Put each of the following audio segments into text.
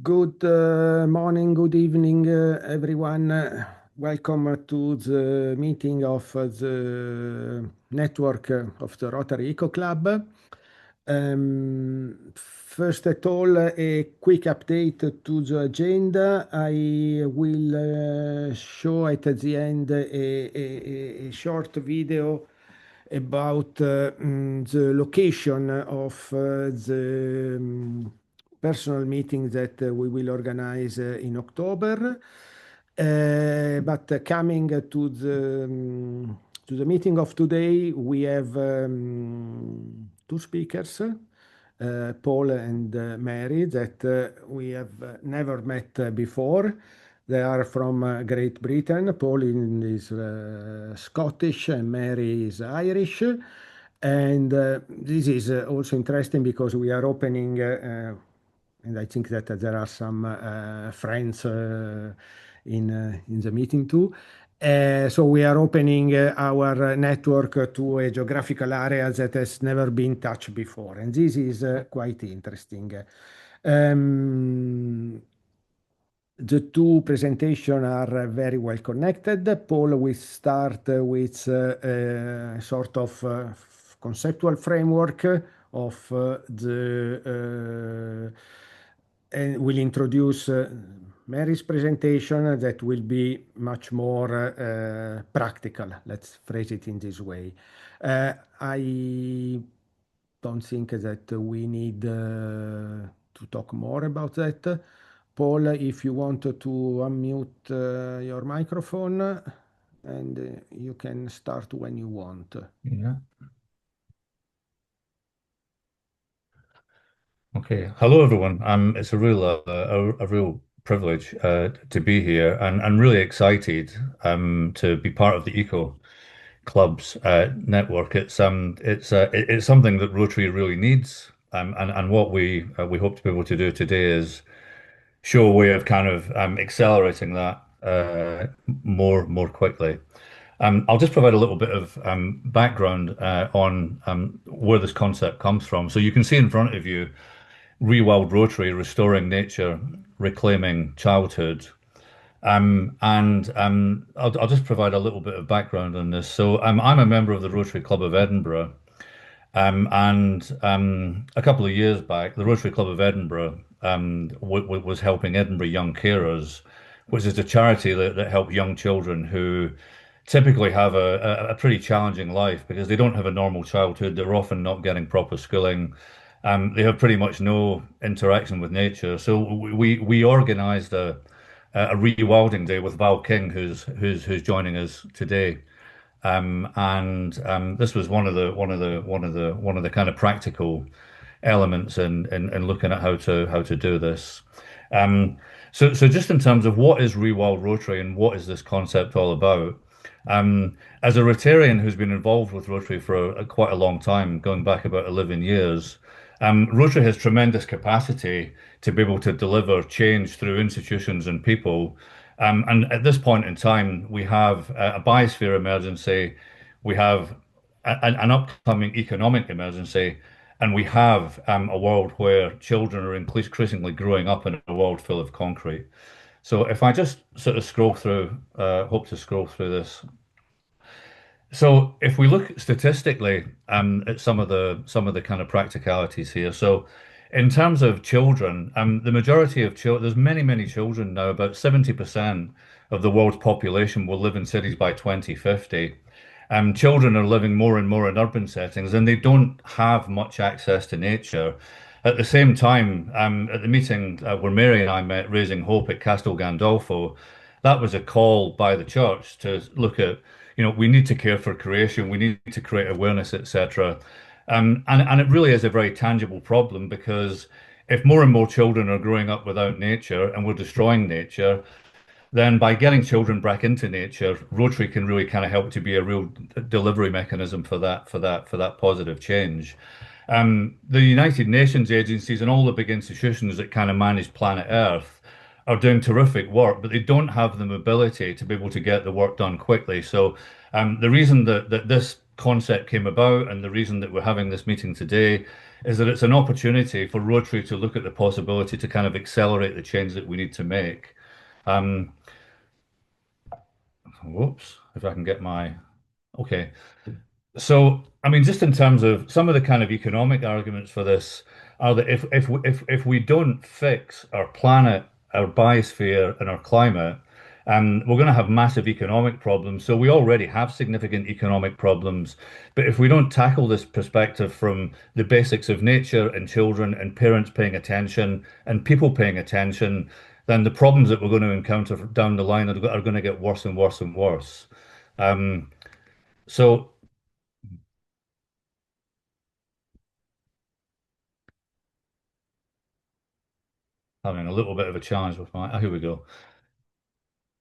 Good morning, good evening, everyone. Welcome to the meeting of the network of the Rotary Eco Club. First of all, a quick update to the agenda. I will show at the end a short video about the location of the personal meeting that we will organize in October. But coming to the meeting of today, we have two speakers, Paul and Mary, that we have never met before. They are from Great Britain. Paul is Scottish and Mary is Irish. And this is also interesting because we are opening, and I think that there are some friends in the meeting too. So we are opening our network to a geographical area that has never been touched before, and this is quite interesting. The two presentations are very well connected. Paul will start with a sort of conceptual framework of and will introduce Mary's presentation that will be much more practical. Let's phrase it in this way. I don't think that we need to talk more about that. Paul, if you want to unmute your microphone, and you can start when you want. Yeah. Okay. Hello, everyone. It's a real privilege to be here, and really excited to be part of the Eco Club's network. It's something that Rotary really needs, and what we hope to be able to do today is show a way of kind of accelerating that more quickly. I'll just provide a little bit of background on where this concept comes from. So you can see in front of you ReWild Rotary, restoring nature, reclaiming childhood. I'll just provide a little bit of background on this. So I'm a member of the Rotary Club of Edinburgh. A couple of years back, the Rotary Club of Edinburgh was helping Edinburgh Young Carers, which is a charity that help young children who typically have a pretty challenging life because they don't have a normal childhood. They're often not getting proper schooling. They have pretty much no interaction with nature. So we organised a rewilding day with Val King, who's joining us today. This was one of the kind of practical elements in looking at how to do this. So just in terms of what is ReWild Rotary and what is this concept all about? As a Rotarian who's been involved with Rotary for quite a long time, going back about 11 years, Rotary has tremendous capacity to be able to deliver change through institutions and people. And at this point in time, we have a biosphere emergency, we have an upcoming economic emergency, and we have a world where children are increasingly growing up in a world full of concrete. So if I just sort of hope to scroll through this. So if we look statistically at some of the kind of practicalities here. So in terms of children, the majority of children, there's many children now. About 70% of the world's population will live in cities by 2050. Children are living more and more in urban settings, and they don't have much access to nature. At the same time, at the meeting where Mary and I met, Raising Hope at Castel Gandolfo, that was a call by the church to look at, we need to care for creation, we need to create awareness, etc. And it really is a very tangible problem because if more and more children are growing up without nature and we're destroying nature, then by getting children back into nature, Rotary can really kind of help to be a real delivery mechanism for that positive change. The United Nations agencies and all the big institutions that kind of manage planet Earth are doing terrific work, but they don't have the mobility to be able to get the work done quickly. So the reason that this concept came about and the reason that we're having this meeting today is that it's an opportunity for Rotary to look at the possibility to kind of accelerate the change that we need to make. Um, Whoops, if I can get my, okay. So, I mean, just in terms of some of the kind of economic arguments for this are that if we don't fix our planet, our biosphere, and our climate, we're going to have massive economic problems. So we already have significant economic problems, but if we don't tackle this perspective from the basics of nature and children and parents paying attention and people paying attention, then the problems that we're going to encounter down the line are going to get worse and worse and worse. Um, so. Having a little bit of a challenge with my, here we go.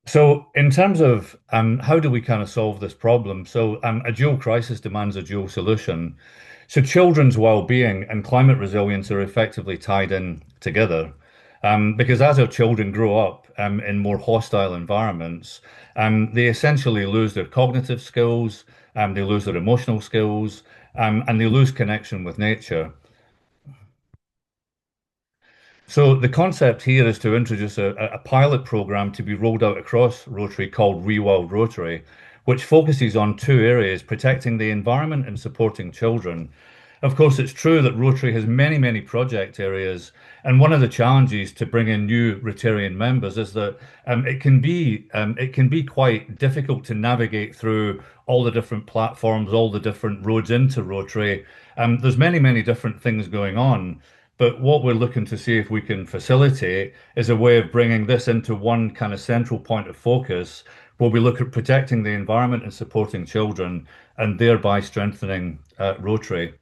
So, in terms of how do we kind of solve this problem? So, a dual crisis demands a dual solution. So, children's well-being and climate resilience are effectively tied in together, because as our children grow up in more hostile environments, they essentially lose their cognitive skills, they lose their emotional skills, and they lose connection with nature. So the concept here is to introduce a pilot program to be rolled out across Rotary called ReWild Rotary, which focuses on two areas, protecting the environment and supporting children. Of course, it's true that Rotary has many, many project areas, and one of the challenges to bring in new Rotarian members is that it can be quite difficult to navigate through all the different platforms, all the different roads into Rotary. There's many, many different things going on. But what we're looking to see if we can facilitate is a way of bringing this into one kind of central point of focus where we look at protecting the environment and supporting children and thereby strengthening Rotary.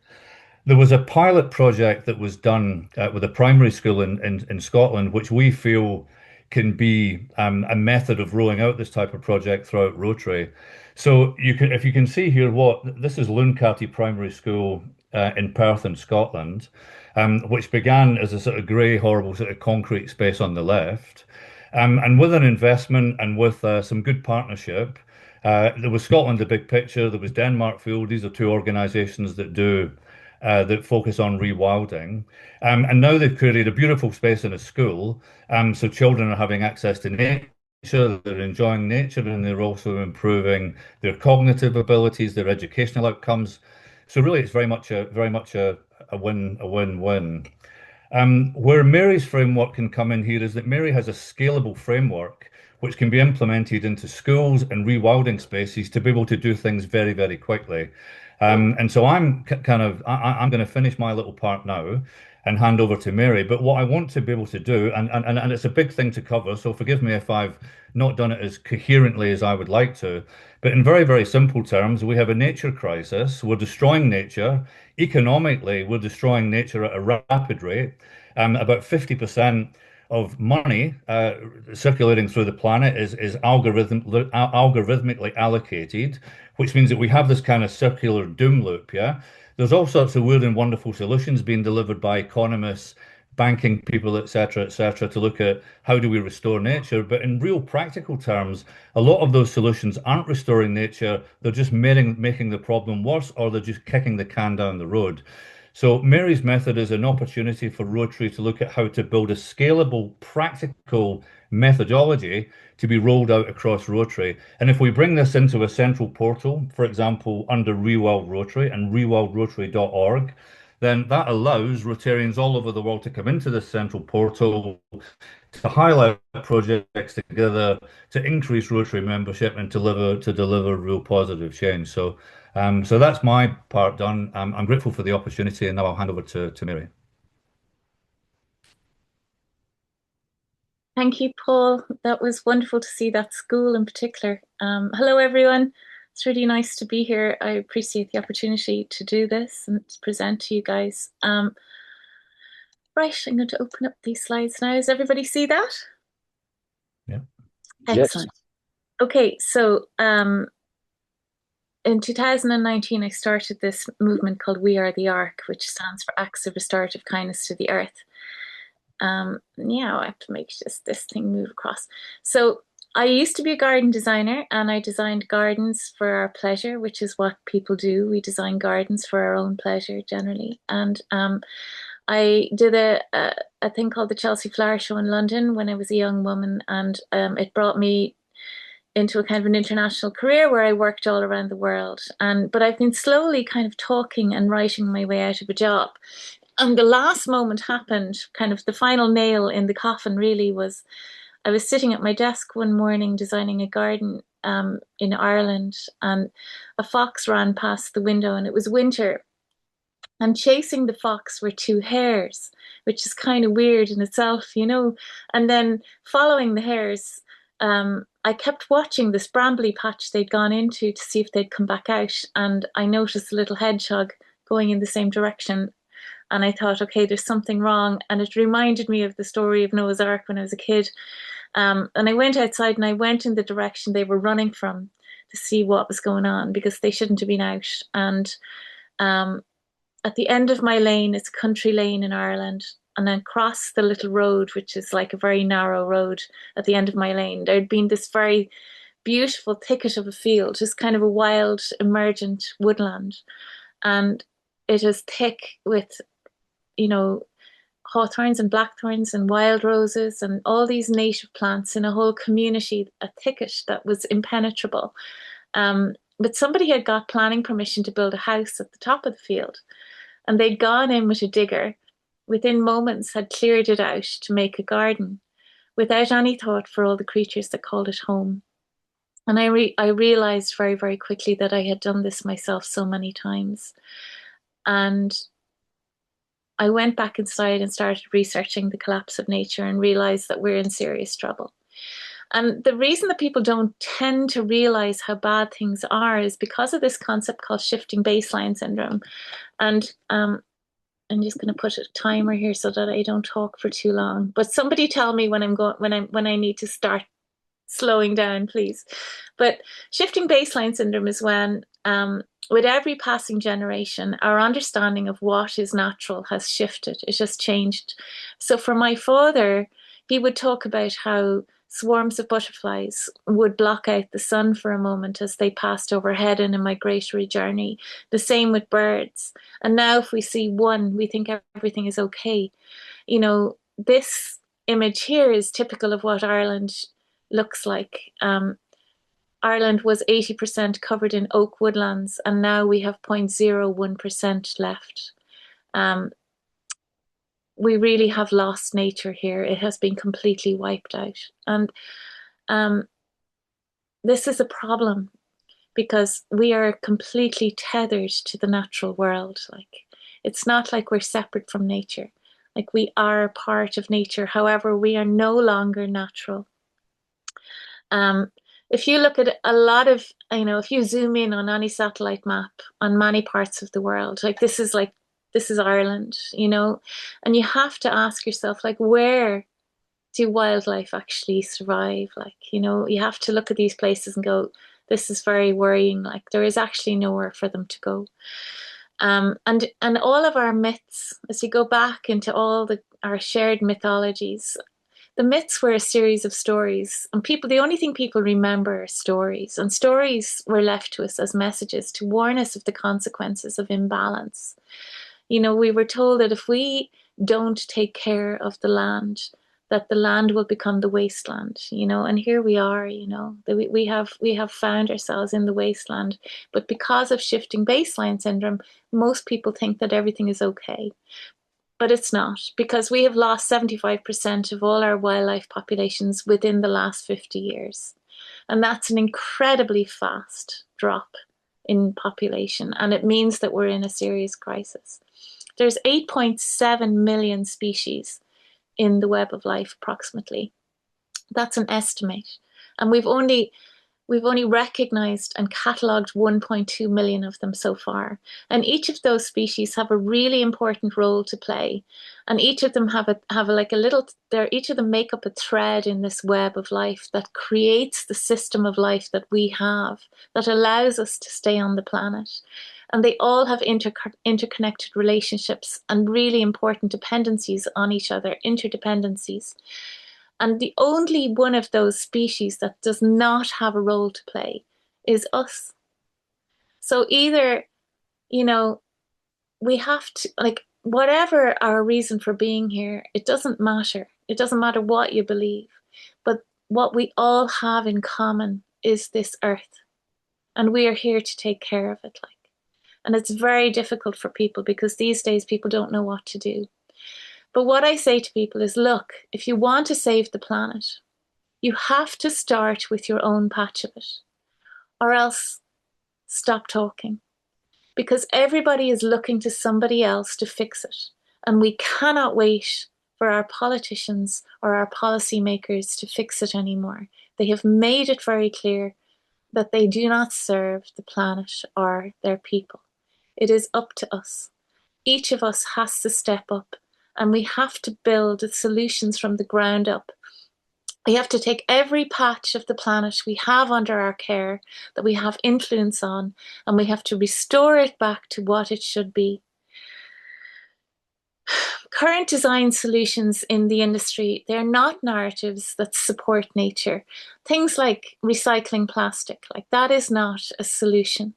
There was a pilot project that was done with a primary school in Scotland, which we feel can be a method of rolling out this type of project throughout Rotary. So you can, if you can see here, what this is Luncarty Primary School in Perth in Scotland, which began as a sort of grey, horrible sort of concrete space on the left, and with an investment and with some good partnership. There was Scotland, the big picture. There was Denmark Field. These are two organisations that focus on rewilding. And now they've created a beautiful space in a school. So children are having access to nature, they're enjoying nature, and they're also improving their cognitive abilities, their educational outcomes. So really, it's very much a win-win. Where Mary's framework can come in here is that Mary has a scalable framework which can be implemented into schools and rewilding spaces to be able to do things very, very quickly. And so I'm going to finish my little part now and hand over to Mary. But what I want to be able to do, and it's a big thing to cover, so forgive me if I've not done it as coherently as I would like to. But in very, very simple terms, we have a nature crisis. We're destroying nature. Economically, we're destroying nature at a rapid rate. About 50% of money circulating through the planet is algorithmically allocated, which means that we have this kind of circular doom loop. Yeah, there's all sorts of weird and wonderful solutions being delivered by economists, banking people, etc., to look at how do we restore nature. But in real practical terms, a lot of those solutions aren't restoring nature. They're just making the problem worse, or they're just kicking the can down the road. So Mary's method is an opportunity for Rotary to look at how to build a scalable, practical methodology to be rolled out across Rotary. And if we bring this into a central portal, for example, under ReWild Rotary and rewildrotary.org, then that allows Rotarians all over the world to come into this central portal to highlight projects together to increase Rotary membership and to deliver real positive change. So that's my part done. I'm grateful for the opportunity, and now I'll hand over to Mary. Thank you, Paul. That was wonderful to see that school in particular. Hello, everyone. It's really nice to be here. I appreciate the opportunity to do this and to present to you guys. Right, I'm going to open up these slides now. Does everybody see that? Yeah. Excellent. Yes. Okay, so in 2019, I started this movement called We Are the Ark, which stands for Acts of Restorative Kindness to the Earth. Yeah, I have to make this thing move across. So I used to be a garden designer and I designed gardens for our pleasure, which is what people do. We design gardens for our own pleasure generally. And I did a thing called the Chelsea Flower Show in London when I was a young woman, and it brought me into a kind of an international career where I worked all around the world. But I've been slowly kind of talking and writing my way out of a job. And the last moment happened, kind of the final nail in the coffin really was I was sitting at my desk one morning designing a garden in Ireland, and a fox ran past the window, and it was winter. And chasing the fox were two hares, which is kind of weird in itself, you know. And then following the hares, I kept watching this brambly patch they'd gone into to see if they'd come back out. And I noticed a little hedgehog going in the same direction. And I thought, okay, there's something wrong. And it reminded me of the story of Noah's Ark when I was a kid. And I went outside and I went in the direction they were running from to see what was going on because they shouldn't have been out. And at the end of my lane, it's a country lane in Ireland. And then across the little road, which is like a very narrow road at the end of my lane, there'd been this very beautiful thicket of a field, just kind of a wild, emergent woodland. And it is thick with, you know, hawthorns and blackthorns and wild roses and all these native plants in a whole community, a thicket that was impenetrable. But somebody had got planning permission to build a house at the top of the field. And they'd gone in with a digger, within moments had cleared it out to make a garden, without any thought for all the creatures that called it home. And I realized very, very quickly that I had done this myself so many times. And I went back inside and started researching the collapse of nature and realized that we're in serious trouble. And the reason that people don't tend to realize how bad things are is because of this concept called shifting baseline syndrome. And I'm just going to put a timer here so that I don't talk for too long. But somebody tell me when I need to start slowing down, please. But shifting baseline syndrome is when with every passing generation, our understanding of what is natural has shifted. It just changed. So for my father, he would talk about how swarms of butterflies would block out the sun for a moment as they passed overhead in a migratory journey. The same with birds. And now if we see one, we think everything is okay. You know, this image here is typical of what Ireland looks like. Ireland was 80% covered in oak woodlands, and now we have 0.01% left. We really have lost nature here. It has been completely wiped out. And this is a problem because we are completely tethered to the natural world. Like, it's not like we're separate from nature. Like, we are part of nature. However, we are no longer natural. If you look at a lot of, if you zoom in on any satellite map on many parts of the world, this is Ireland, and you have to ask yourself, where do wildlife actually survive? You have to look at these places and go, this is very worrying. There is actually nowhere for them to go. And all of our myths, as you go back into all our shared mythologies, the myths were a series of stories, and the only thing people remember are stories, and stories were left to us as messages to warn us of the consequences of imbalance. We were told that if we don't take care of the land, that the land will become the wasteland, and here we are, we have found ourselves in the wasteland. But because of shifting baseline syndrome, most people think that everything is okay. But it's not, because we have lost 75% of all our wildlife populations within the last 50 years. And that's an incredibly fast drop in population. And it means that we're in a serious crisis. There's 8.7 million species in the web of life, approximately. That's an estimate. And we've only recognized and catalogued 1.2 million of them so far. And each of those species have a really important role to play. And each of them each of them make up a thread in this web of life that creates the system of life that we have, that allows us to stay on the planet. And they all have interconnected relationships and really important dependencies on each other, interdependencies. And the only one of those species that does not have a role to play is us. So either, you know, we have to, like, whatever our reason for being here, it doesn't matter. It doesn't matter what you believe. But what we all have in common is this earth. And we are here to take care of it. Like, and it's very difficult for people because these days people don't know what to do. But what I say to people is, look, if you want to save the planet, you have to start with your own patch of it, or else stop talking. Because everybody is looking to somebody else to fix it. And we cannot wait for our politicians or our policymakers to fix it anymore. They have made it very clear that they do not serve the planet or their people. It is up to us. Each of us has to step up, and we have to build the solutions from the ground up. We have to take every patch of the planet we have under our care, that we have influence on, and we have to restore it back to what it should be. Current design solutions in the industry, they're not narratives that support nature. Things like recycling plastic, like that is not a solution.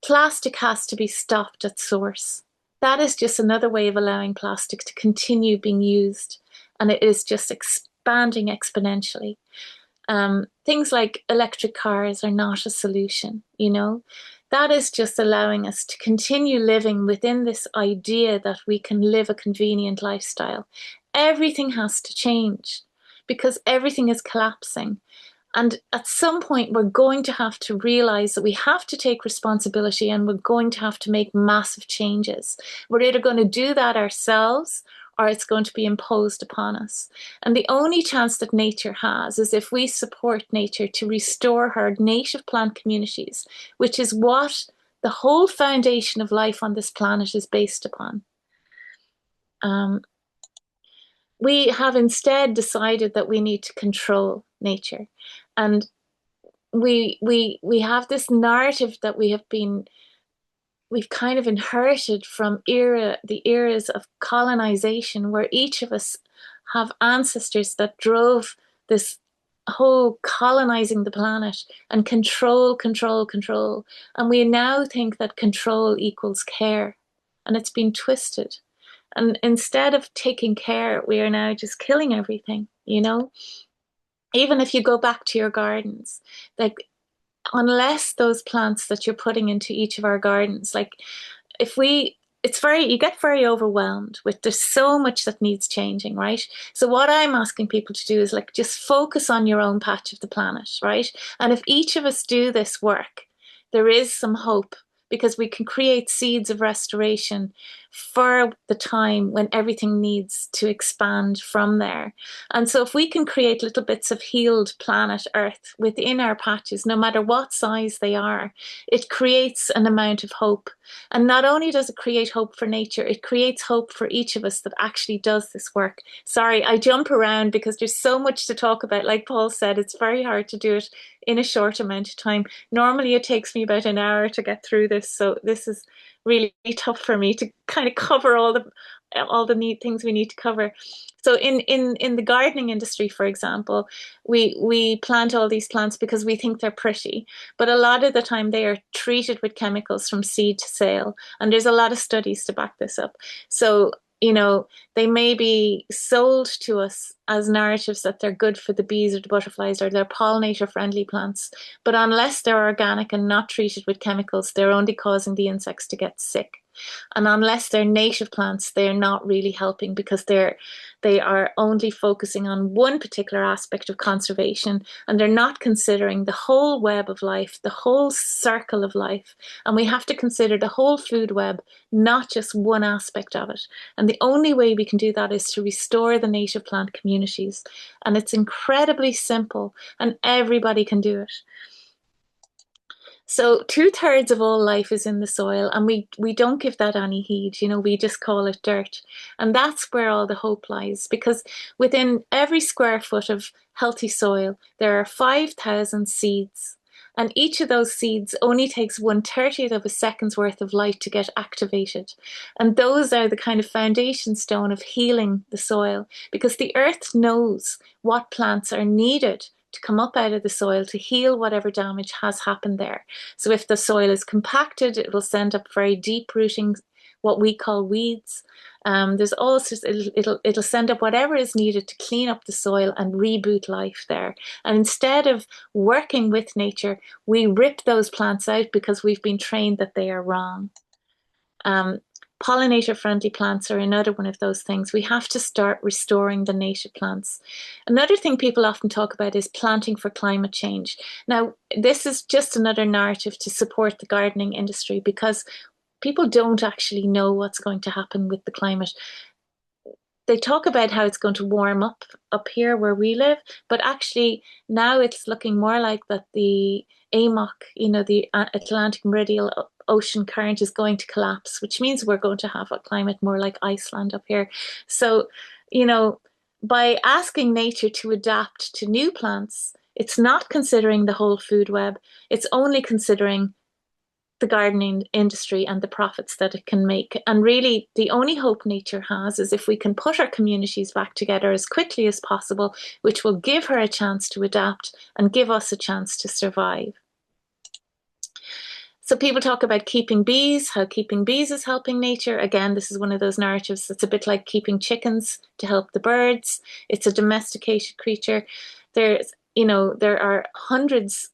Plastic has to be stopped at source. That is just another way of allowing plastic to continue being used, and it is just expanding exponentially. Things like electric cars are not a solution, you know. That is just allowing us to continue living within this idea that we can live a convenient lifestyle. Everything has to change because everything is collapsing. And at some point, we're going to have to realize that we have to take responsibility, and we're going to have to make massive changes. We're either going to do that ourselves, or it's going to be imposed upon us. And the only chance that nature has is if we support nature to restore her native plant communities, which is what the whole foundation of life on this planet is based upon. We have instead decided that we need to control nature. And we have this narrative that we've kind of inherited from the eras of colonization, where each of us have ancestors that drove this whole colonizing the planet and control. And we now think that control equals care, and it's been twisted. And instead of taking care, we are now just killing everything, you know? Even if you go back to your gardens, like, unless those plants that you're putting into each of our gardens, like, you get very overwhelmed with, there's so much that needs changing, right? So what I'm asking people to do is, like, just focus on your own patch of the planet, right? And if each of us do this work, there is some hope, because we can create seeds of restoration for the time when everything needs to expand from there. And so if we can create little bits of healed planet Earth within our patches, no matter what size they are, it creates an amount of hope. And not only does it create hope for nature, it creates hope for each of us that actually does this work. Sorry, I jump around because there's so much to talk about. Like Paul said, it's very hard to do it in a short amount of time. Normally it takes me about an hour to get through this, so this is really tough for me to kind of cover all the neat things we need to cover. So in the gardening industry, for example, we plant all these plants because we think they're pretty, but a lot of the time they are treated with chemicals from seed to sale, and there's a lot of studies to back this up. So, you know, they may be sold to us as narratives that they're good for the bees or the butterflies, or they're pollinator-friendly plants, but unless they're organic and not treated with chemicals, they're only causing the insects to get sick. And unless they're native plants, they're not really helping, because they are only focusing on one particular aspect of conservation, and they're not considering the whole web of life, the whole circle of life. And we have to consider the whole food web, not just one aspect of it. And the only way we can do that is to restore the native plant communities. And it's incredibly simple, and everybody can do it. So 2/3 of all life is in the soil, and we don't give that any heed, you know, we just call it dirt. And that's where all the hope lies, because within every square foot of healthy soil, there are 5,000 seeds. And each of those seeds only takes 1/30th of a second's worth of light to get activated. And those are the kind of foundation stone of healing the soil, because the earth knows what plants are needed to come up out of the soil to heal whatever damage has happened there. So if the soil is compacted, it will send up very deep rooting, what we call weeds. There's also, it'll send up whatever is needed to clean up the soil and reboot life there. And instead of working with nature, we rip those plants out because we've been trained that they are wrong. Pollinator-friendly plants are another one of those things. We have to start restoring the native plants. Another thing people often talk about is planting for climate change. Now, this is just another narrative to support the gardening industry, because people don't actually know what's going to happen with the climate. They talk about how it's going to warm up here where we live, but actually now it's looking more like that the AMOC, the Atlantic Meridional Ocean current, is going to collapse, which means we're going to have a climate more like Iceland up here. So, by asking nature to adapt to new plants, it's not considering the whole food web. It's only considering the gardening industry and the profits that it can make. And really, the only hope nature has is if we can put our communities back together as quickly as possible, which will give her a chance to adapt and give us a chance to survive. So people talk about keeping bees, how keeping bees is helping nature. Again, this is one of those narratives that's a bit like keeping chickens to help the birds. It's a domesticated creature. There are hundreds,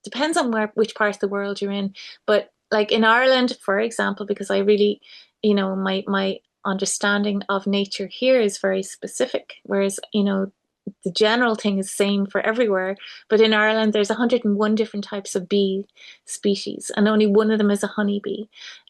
depends on which part of the world you're in, but like in Ireland, for example, because I really, my understanding of nature here is very specific, whereas, the general thing is same for everywhere. But in Ireland, there's 101 different types of bee species, and only one of them is a honeybee.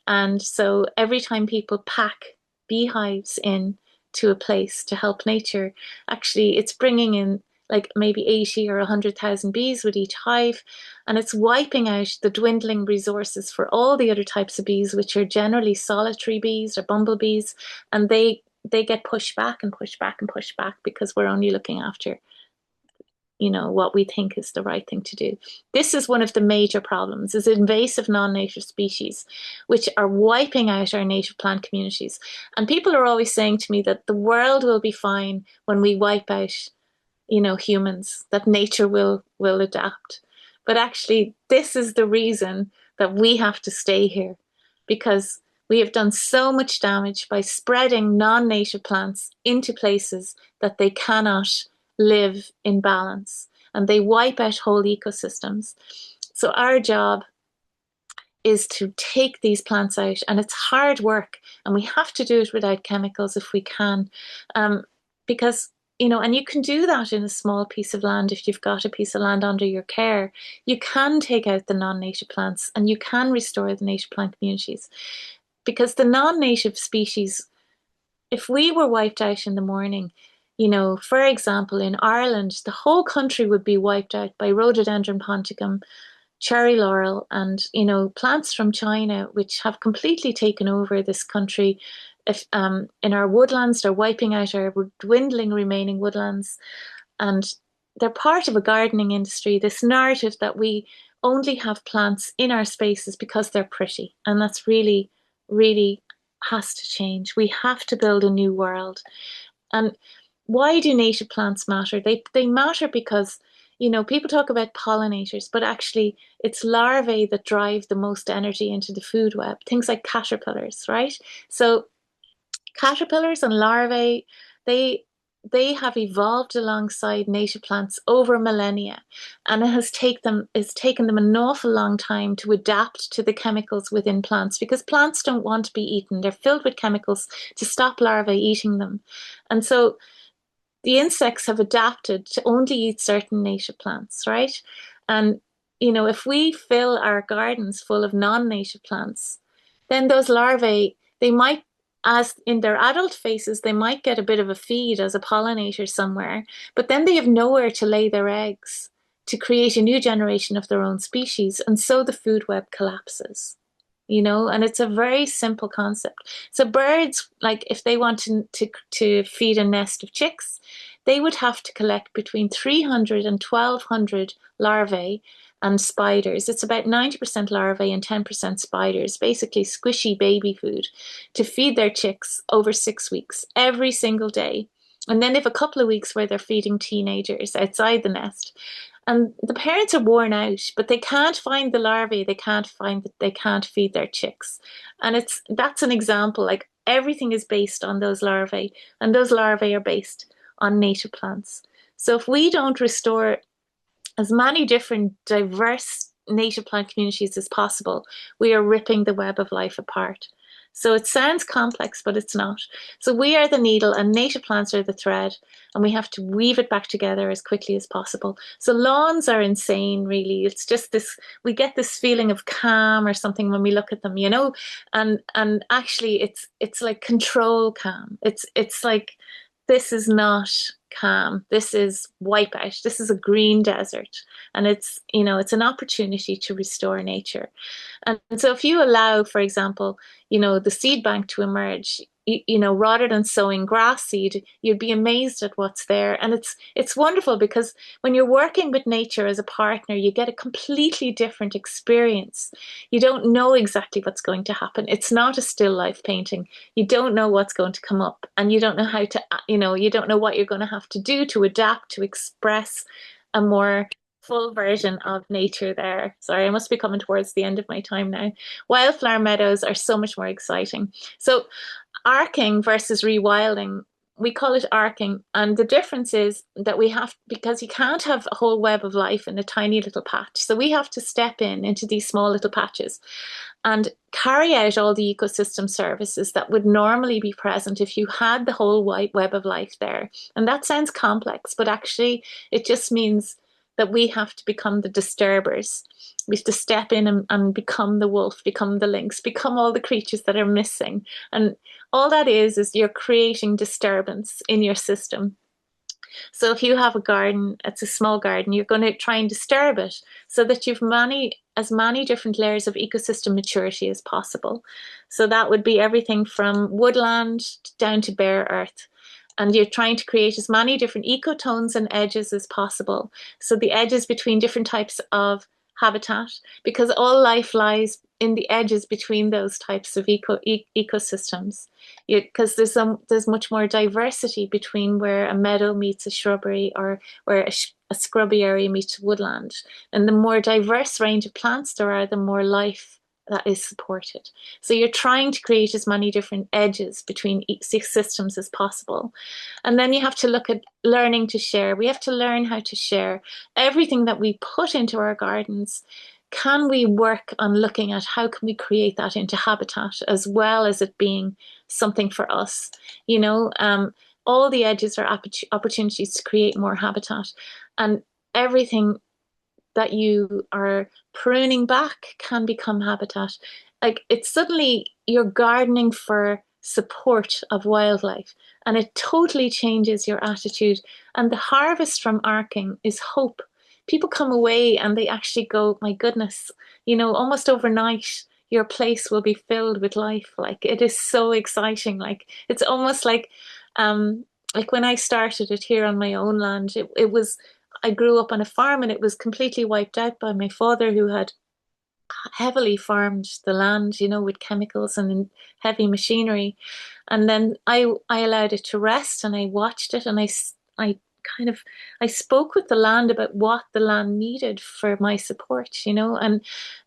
And so every time people pack beehives in to a place to help nature, actually it's bringing in like maybe 80 or 100,000 bees with each hive, and it's wiping out the dwindling resources for all the other types of bees, which are generally solitary bees or bumblebees, and they get pushed back and pushed back and pushed back because we're only looking after what we think is the right thing to do. This is one of the major problems, is invasive non-native species, which are wiping out our native plant communities. And people are always saying to me that the world will be fine when we wipe out humans, that nature will adapt. But actually, this is the reason that we have to stay here, because we have done so much damage by spreading non-native plants into places that they cannot live in balance, and they wipe out whole ecosystems. So our job is to take these plants out, and it's hard work, and we have to do it without chemicals if we can, because and you can do that in a small piece of land. If you've got a piece of land under your care, you can take out the non-native plants and you can restore the native plant communities. Because the non-native species, if we were wiped out in the morning, for example, in Ireland, the whole country would be wiped out by rhododendron ponticum, cherry laurel, and plants from China, which have completely taken over this country. If in our woodlands, they're wiping out our dwindling remaining woodlands, and they're part of a gardening industry, this narrative that we only have plants in our spaces because they're pretty, and that's really, really has to change. We have to build a new world. And why do native plants matter? They matter because people talk about pollinators, but actually it's larvae that drive the most energy into the food web, things like caterpillars, right? So caterpillars and larvae, they have evolved alongside native plants over millennia, and it's taken them an awful long time to adapt to the chemicals within plants, because plants don't want to be eaten. They're filled with chemicals to stop larvae eating them. And so the insects have adapted to only eat certain native plants, right? And if we fill our gardens full of non-native plants, then those larvae, they might, as in their adult phases, they might get a bit of a feed as a pollinator somewhere, but then they have nowhere to lay their eggs to create a new generation of their own species. And so the food web collapses, and it's a very simple concept. So birds, like if they want to feed a nest of chicks, they would have to collect between 300 and 1,200 larvae and spiders. It's about 90% larvae and 10% spiders, basically squishy baby food, to feed their chicks over 6 weeks, every single day. And then they have a couple of weeks where they're feeding teenagers outside the nest. And the parents are worn out, but they can't find the larvae. They can't feed their chicks. And that's an example, like everything is based on those larvae, and those larvae are based on native plants. So if we don't restore as many different diverse native plant communities as possible, we are ripping the web of life apart. So it sounds complex, but it's not. So we are the needle and native plants are the thread, and we have to weave it back together as quickly as possible. So lawns are insane, really. It's just this, we get this feeling of calm or something when we look at them, and actually it's like control calm. It's like, this is not calm. This is wipeout. This is a green desert. And it's an opportunity to restore nature. And so if you allow, for example, the seed bank to emerge, rather than sowing grass seed, you'd be amazed at what's there. And it's wonderful because when you're working with nature as a partner, you get a completely different experience. You don't know exactly what's going to happen. It's not a still life painting. You don't know what's going to come up, and you don't know how to, you don't know what you're going to have to do to adapt, to express a more full version of nature there. Sorry, I must be coming towards the end of my time now. Wildflower meadows are so much more exciting. So arcing versus rewilding, we call it arcing. And the difference is that because you can't have a whole web of life in a tiny little patch. So we have to step into these small little patches and carry out all the ecosystem services that would normally be present if you had the whole wide web of life there. And that sounds complex, but actually it just means that we have to become the disturbers. We have to step in and become the wolf, become the lynx, become all the creatures that are missing. And all that is you're creating disturbance in your system. So if you have a garden, it's a small garden, you're going to try and disturb it so that you've as many different layers of ecosystem maturity as possible. So that would be everything from woodland down to bare earth. And you're trying to create as many different ecotones and edges as possible. So the edges between different types of habitat, because all life lies in the edges between those types of ecosystems. Because there's much more diversity between where a meadow meets a shrubbery, or where a scrubby area meets woodland. And the more diverse range of plants there are, the more life that is supported. So you're trying to create as many different edges between systems as possible. And then you have to look at learning to share. We have to learn how to share everything that we put into our gardens. Can we work on looking at how can we create that into habitat, as well as it being something for us? All the edges are opportunities to create more habitat, and everything that you are pruning back can become habitat. Like, it's suddenly you're gardening for support of wildlife, and it totally changes your attitude. And the harvest from arcing is hope. People come away and they actually go, my goodness, almost overnight, your place will be filled with life. Like, it is so exciting. Like, it's almost like when I started it here on my own land, it was, I grew up on a farm and it was completely wiped out by my father, who had heavily farmed the land, with chemicals and heavy machinery. And then I allowed it to rest, and I watched it, and I spoke with the land about what the land needed for my support, and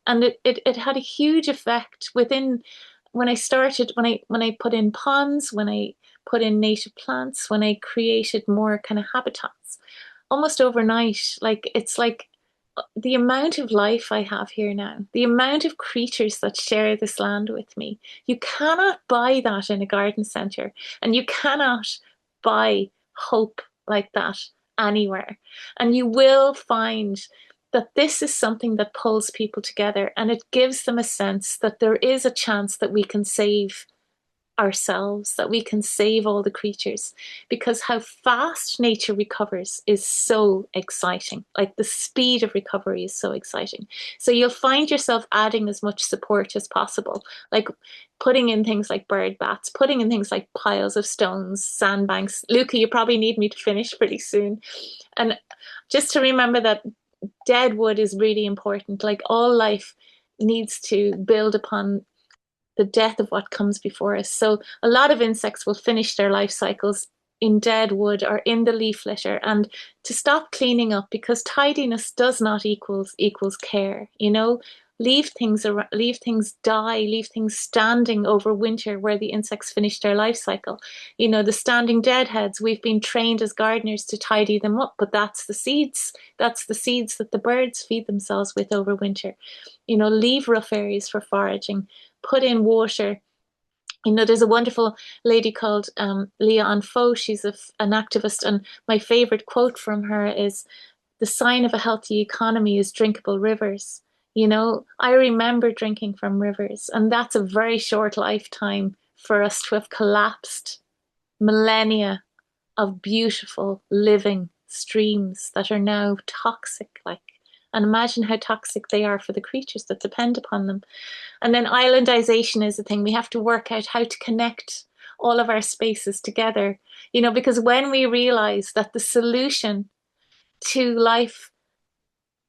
it had a huge effect when I started, when I put in ponds, when I put in native plants, when I created more kind of habitats. Almost overnight, it's like the amount of life I have here now, the amount of creatures that share this land with me. You cannot buy that in a garden centre, and you cannot buy hope like that anywhere. And you will find that this is something that pulls people together, and it gives them a sense that there is a chance that we can save ourselves, that we can save all the creatures, because how fast nature recovers is so exciting. Like, the speed of recovery is so exciting. So you'll find yourself adding as much support as possible. Like, putting in things like bird baths, putting in things like piles of stones, sandbanks. Luca, you probably need me to finish pretty soon. And just to remember that dead wood is really important. Like all life needs to build upon the death of what comes before us. So a lot of insects will finish their life cycles in dead wood or in the leaf litter, and to stop cleaning up, because tidiness does not equals care, you know. Leave things around, leave things die, leave things standing over winter where the insects finish their life cycle. You know, the standing deadheads, we've been trained as gardeners to tidy them up, but that's the seeds. That's the seeds that the birds feed themselves with over winter. You know, leave rough areas for foraging, put in water. You know, there's a wonderful lady called Leah Anfo. She's an activist, and my favorite quote from her is, "The sign of a healthy economy is drinkable rivers." You know, I remember drinking from rivers, and that's a very short lifetime for us to have collapsed millennia of beautiful living streams that are now toxic. Like, and imagine how toxic they are for the creatures that depend upon them. And then islandization is a thing. We have to work out how to connect all of our spaces together, you know, because when we realize that the solution to life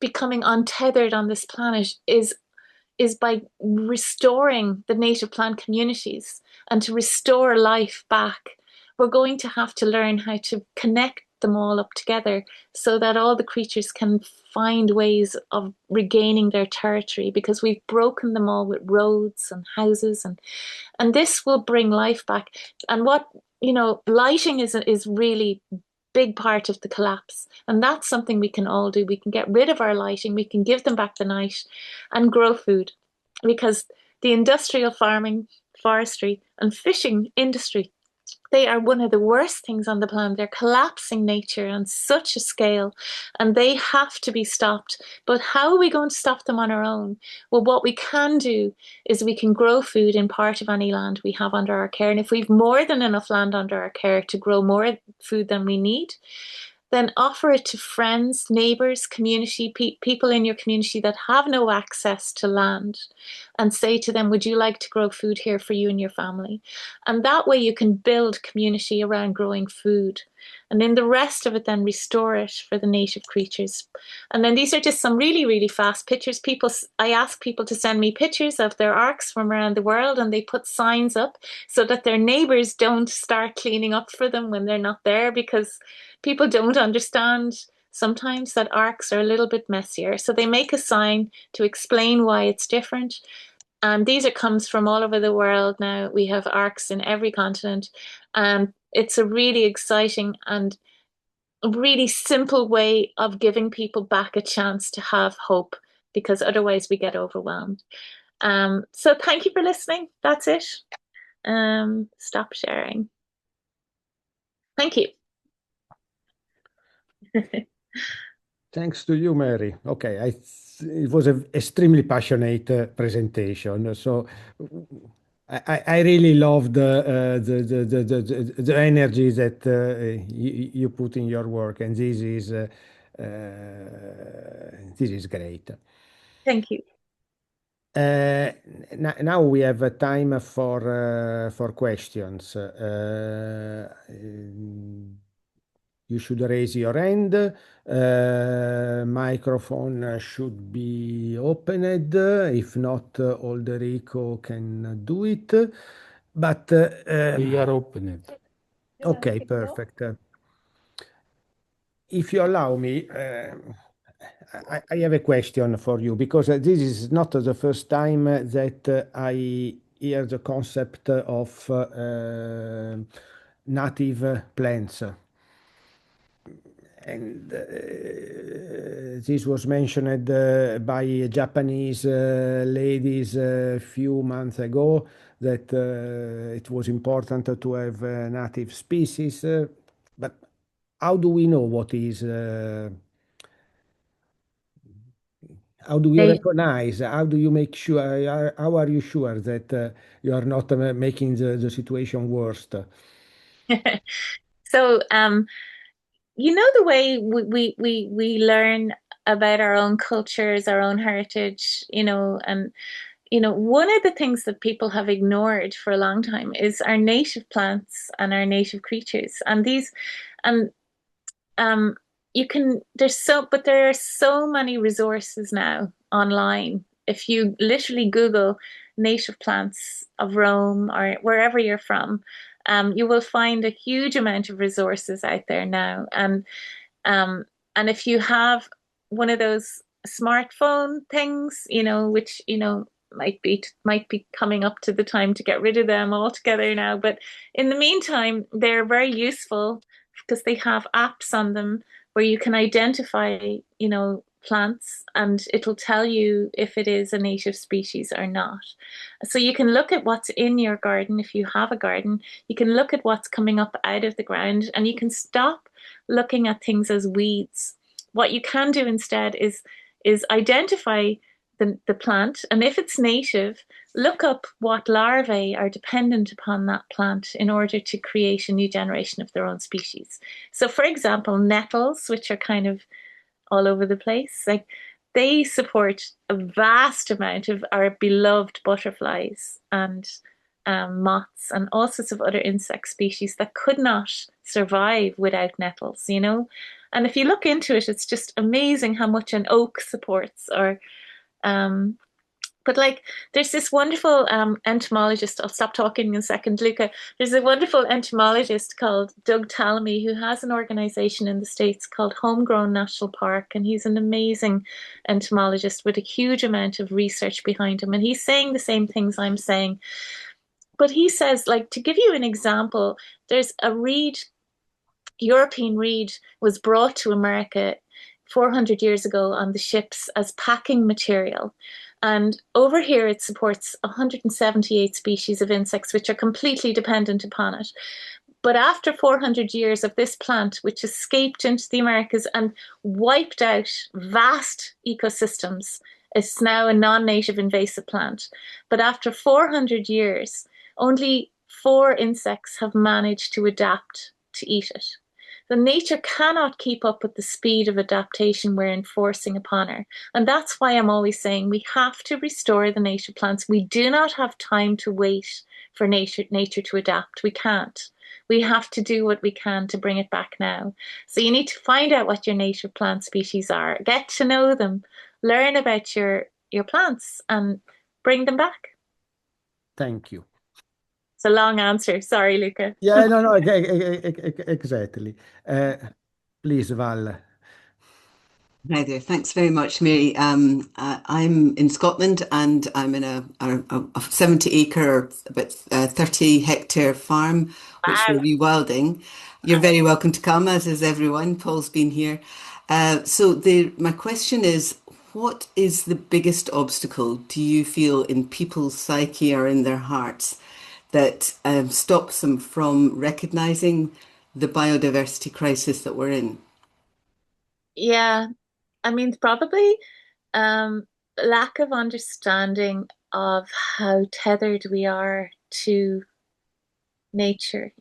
becoming untethered on this planet is by restoring the native plant communities and to restore life back, we're going to have to learn how to connect them all up together so that all the creatures can find ways of regaining their territory, because we've broken them all with roads and houses, and this will bring life back. And what, you know, lighting is really big part of the collapse, and that's something we can all do. We can get rid of our lighting, we can give them back the night, and grow food, because the industrial farming, forestry and fishing industry, they are one of the worst things on the planet. They're collapsing nature on such a scale, and they have to be stopped. But how are we going to stop them on our own? Well, what we can do is we can grow food in part of any land we have under our care. And if we've more than enough land under our care to grow more food than we need, then offer it to friends, neighbors, community, people in your community that have no access to land, and say to them, would you like to grow food here for you and your family? And that way you can build community around growing food. And then the rest of it, then restore it for the native creatures. And then these are just some really, really fast pictures. I ask people to send me pictures of their arcs from around the world, and they put signs up so that their neighbors don't start cleaning up for them when they're not there, because people don't understand sometimes that arcs are a little bit messier. So they make a sign to explain why it's different. And these are comes from all over the world now. We have arcs in every continent. And it's a really exciting and really simple way of giving people back a chance to have hope, because otherwise we get overwhelmed. So thank you for listening. That's it. Stop sharing. Thank you. Thanks to you, Mary. Okay, it was an extremely passionate presentation. So I really loved the energy that you put in your work, and this is great. Thank you. Now we have time for questions. You should raise your hand. Microphone should be opened. If not, Olderico can do it. But We are open. okay, perfect. If you allow me, I have a question for you, because this is not the first time that I hear the concept of native plants. And this was mentioned by Japanese ladies a few months ago, that it was important to have native species. But how do we know what is? How do you recognize? How do you make sure? How are you sure that you are not making the situation worse? So, you know, the way we learn about our own cultures, our own heritage, you know, and one of the things that people have ignored for a long time is our native plants and our native creatures. And um, but there are so many resources now online. If you literally Google native plants of Rome or wherever you're from, you will find a huge amount of resources out there now. Um, and if you have one of those smartphone things, which, might be coming up to the time to get rid of them altogether now. But in the meantime, they're very useful because they have apps on them where you can identify, plants, and it'll tell you if it is a native species or not. So you can look at what's in your garden if you have a garden. You can look at what's coming up out of the ground, and you can stop looking at things as weeds. What you can do instead is identify the plant, and if it's native, look up what larvae are dependent upon that plant in order to create a new generation of their own species. So, for example, nettles, which are kind of all over the place, like they support a vast amount of our beloved butterflies and moths and all sorts of other insect species that could not survive without nettles, And if you look into it, it's just amazing how much an oak supports, um, but like, there's this wonderful entomologist. I'll stop talking in a second, Luca. There's a wonderful entomologist called Doug Tallamy who has an organization in the States called Homegrown National Park, and he's an amazing entomologist with a huge amount of research behind him. And he's saying the same things I'm saying. But he says, like, to give you an example, there's a reed, European reed, was brought to America 400 years ago on the ships as packing material. And over here, it supports 178 species of insects, which are completely dependent upon it. But after 400 years of this plant, which escaped into the Americas and wiped out vast ecosystems, it's now a non-native invasive plant. But after 400 years, only 4 insects have managed to adapt to eat it. The nature cannot keep up with the speed of adaptation we're enforcing upon her. And that's why I'm always saying we have to restore the native plants. We do not have time to wait for nature to adapt. We can't. We have to do what we can to bring it back now. So you need to find out what your native plant species are, get to know them, learn about your plants, and bring them back. Thank you. It's a long answer. Sorry, Luca. Yeah, no, exactly. Please, Val. Hi there. Thanks very much, Mary. I'm in Scotland and I'm in a 70-acre, about 30-hectare farm, which we're rewilding. You're very welcome to come, as is everyone. Paul's been here. My question is, what is the biggest obstacle, do you feel, in people's psyche or in their hearts that stops them from recognizing the biodiversity crisis that we're in? Yeah, I mean, probably lack of understanding of how tethered we are to nature,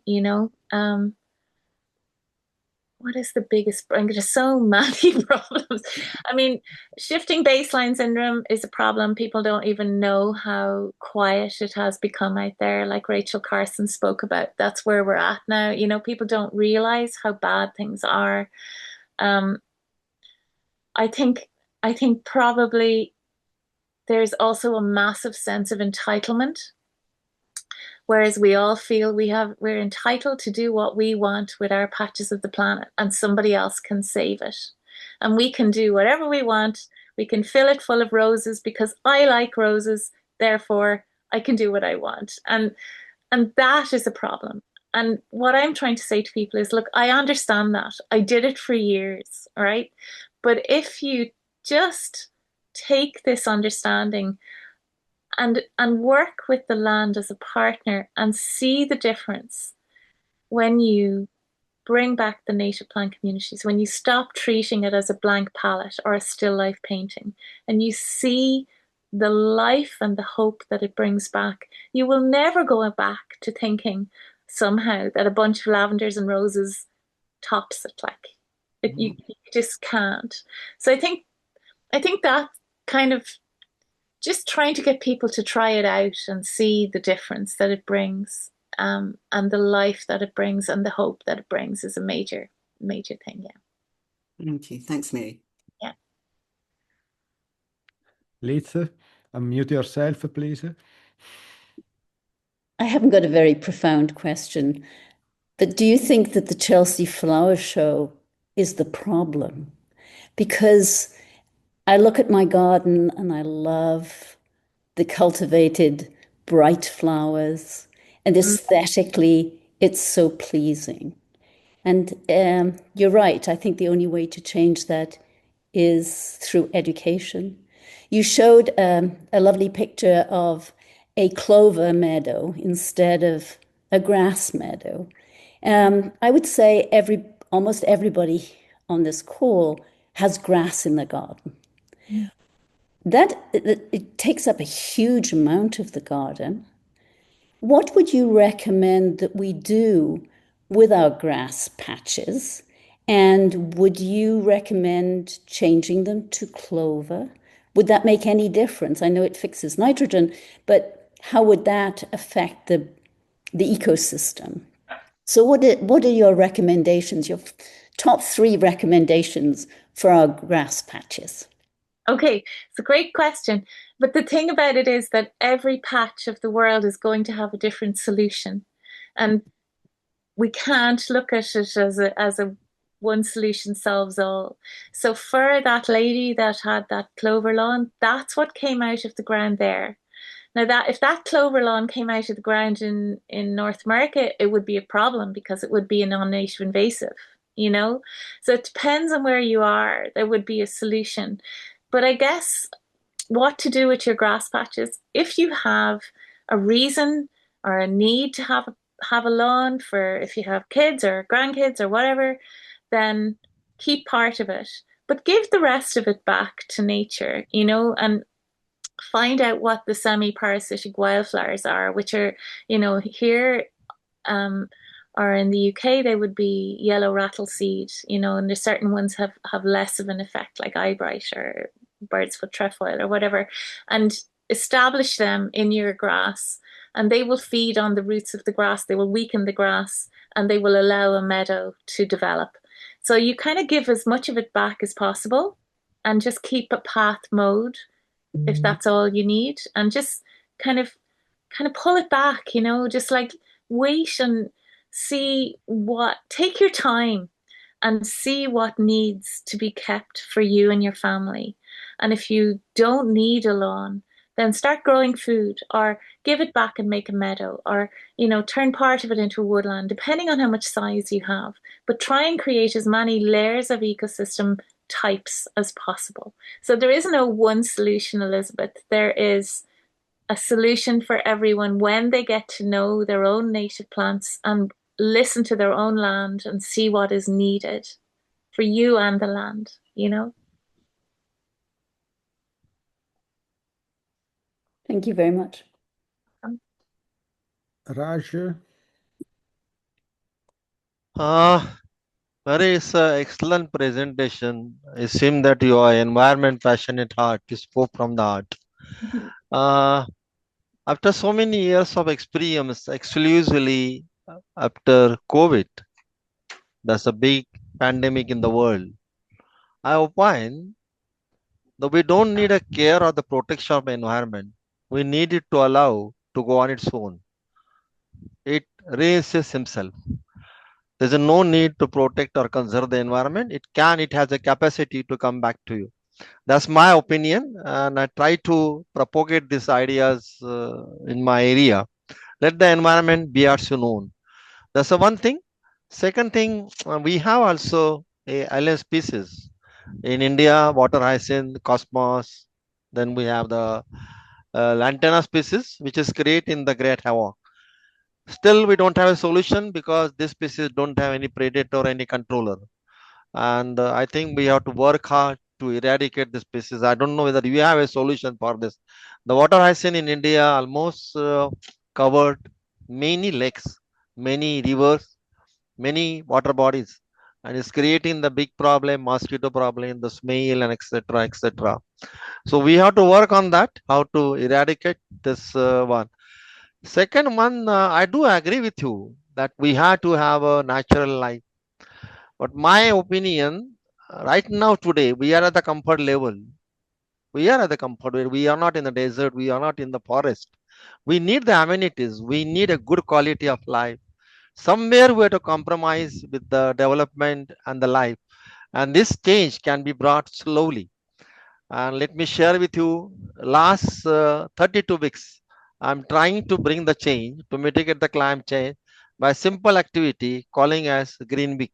what is the biggest? There's so many problems. I mean, shifting baseline syndrome is a problem. People don't even know how quiet it has become out there, like Rachel Carson spoke about. That's where we're at now. People don't realize how bad things are. I think probably there's also a massive sense of entitlement, whereas we all feel we're entitled to do what we want with our patches of the planet, and somebody else can save it. And we can do whatever we want. We can fill it full of roses because I like roses, therefore I can do what I want. And that is a problem. And what I'm trying to say to people is, look, I understand that. I did it for years, right? But if you just take this understanding and work with the land as a partner and see the difference when you bring back the native plant communities, when you stop treating it as a blank palette or a still life painting, and you see the life and the hope that it brings back, you will never go back to thinking somehow that a bunch of lavenders and roses tops it. You just can't. So I think that kind of just trying to get people to try it out and see the difference that it brings, and the life that it brings and the hope that it brings is a major thing. Yeah. Thank you. Thanks, Mary. Yeah. Liz, unmute yourself, please. I haven't got a very profound question, but do you think that the Chelsea Flower Show is the problem? Because I look at my garden and I love the cultivated bright flowers, and aesthetically it's so pleasing. And you're right, I think the only way to change that is through education. You showed a lovely picture of a clover meadow instead of a grass meadow. I would say almost everybody on this call has grass in their garden. It takes up a huge amount of the garden. What would you recommend that we do with our grass patches? And would you recommend changing them to clover? Would that make any difference? I know it fixes nitrogen, but how would that affect the ecosystem? So what are your recommendations, your top 3 recommendations for our grass patches? Okay, it's a great question. But the thing about it is that every patch of the world is going to have a different solution. And we can't look at it as a one solution solves all. So for that lady that had that clover lawn, that's what came out of the ground there. Now that if that clover lawn came out of the ground in North America, it would be a problem because it would be a non-native invasive, you know? So it depends on where you are. There would be a solution. But I guess what to do with your grass patches, if you have a reason or a need to have a lawn for if you have kids or grandkids or whatever, then keep part of it. But give the rest of it back to nature, you know, and find out what the semi-parasitic wildflowers are, which are, you know, here or in the UK, they would be yellow rattleseed, you know, and there's certain ones have less of an effect, like eyebright or bird's foot trefoil or whatever, and establish them in your grass, and they will feed on the roots of the grass. They will weaken the grass, and they will allow a meadow to develop. So you kind of give as much of it back as possible, and just keep a path mode if that's all you need, and just kind of pull it back, you know, just like wait and take your time and see what needs to be kept for you and your family. And if you don't need a lawn, then start growing food or give it back and make a meadow, or, you know, turn part of it into a woodland, depending on how much size you have. But try and create as many layers of ecosystem types as possible. So there is no one solution, Elizabeth. There is a solution for everyone when they get to know their own native plants and listen to their own land and see what is needed for you and the land, you know? Thank you very much. Raj? Very excellent presentation. It seems that you are environment passionate heart. You spoke from the heart. After so many years of experience, exclusively after COVID, there's a big pandemic in the world. I opine that we don't need a care or the protection of the environment. We need it to allow to go on its own. It raises himself. There's no need to protect or conserve the environment. It has a capacity to come back to you. That's my opinion, and I try to propagate these ideas in my area. Let the environment be also known. That's the one thing. Second thing, we have also a island species in India: water hyacinth, cosmos. Then we have the lantana species, which is great in the Great Havoc. Still, we don't have a solution because this species don't have any predator or any controller. And I think we have to work hard to eradicate the species. I don't know whether you have a solution for this. The water hyacinth in India almost covered many lakes, many rivers, many water bodies. and it's creating the big problem, mosquito problem, the smell, and etc. etc. So we have to work on that, how to eradicate this one. Second one, I do agree with you that we have to have a natural life. But my opinion, right now today, we are at the comfort level. We are at the comfort level. We are not in the desert. We are not in the forest. We need the amenities. We need a good quality of life. Somewhere we have to compromise with the development and the life. And this change can be brought slowly. And let me share with you, last 32 weeks, I'm trying to bring the change to mitigate the climate change by simple activity calling as Green Week.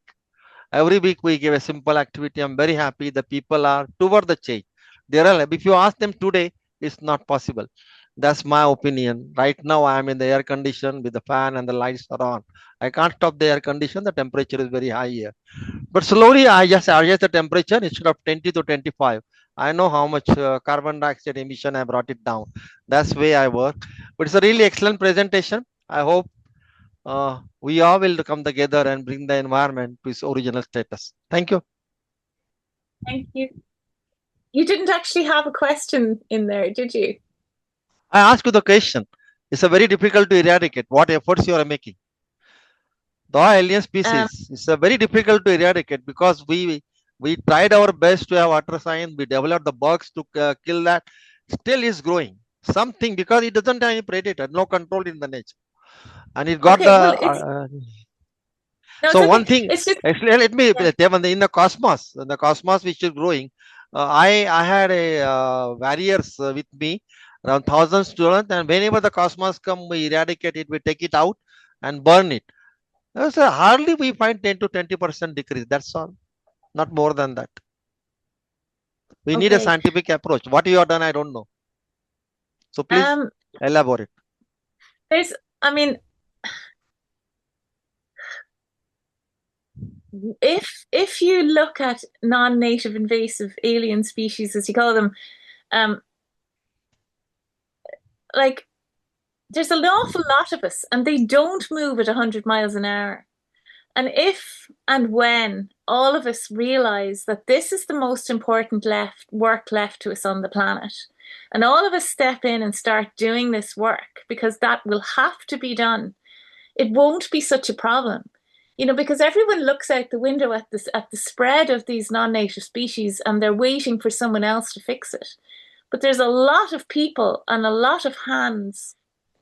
Every week we give a simple activity. I'm very happy the people are toward the change. They are, if you ask them today, it's not possible. That's my opinion. Right now I am in the air condition with the fan and the lights are on. I can't stop the air condition. The temperature is very high here. But slowly I just adjust the temperature instead of 20 to 25. I know how much carbon dioxide emission I brought it down. That's way I work. But it's a really excellent presentation. I hope we all will come together and bring the environment to its original status. Thank you. Thank you. You didn't actually have a question in there, did you? I ask you the question. It's a very difficult to eradicate. What efforts you are making? The alien species is a very difficult to eradicate because we tried our best to have ultrasound. We developed the bugs to kill that. Still is growing. Something because it doesn't have any predator, no control in the nature, and it got Okay, the. well, it's no, So it's one okay. thing, It's just actually, let me yeah. tell you, in the cosmos which is growing, I had a warriors with me, around 1,000 students, and whenever the cosmos come, we eradicate it, we take it out and burn it. So hardly we find 10 to 20% decrease. That's all, not more than that. We need a Okay. scientific approach. What you have done, I don't know. So please elaborate. I mean, if you look at non-native invasive alien species, as you call them, like there's an awful lot of us, and they don't move at 100 miles an hour. And if and when all of us realize that this is the most important work left to us on the planet, and all of us step in and start doing this work, because that will have to be done, it won't be such a problem. You know, because everyone looks out the window at the spread of these non-native species and they're waiting for someone else to fix it. But there's a lot of people and a lot of hands,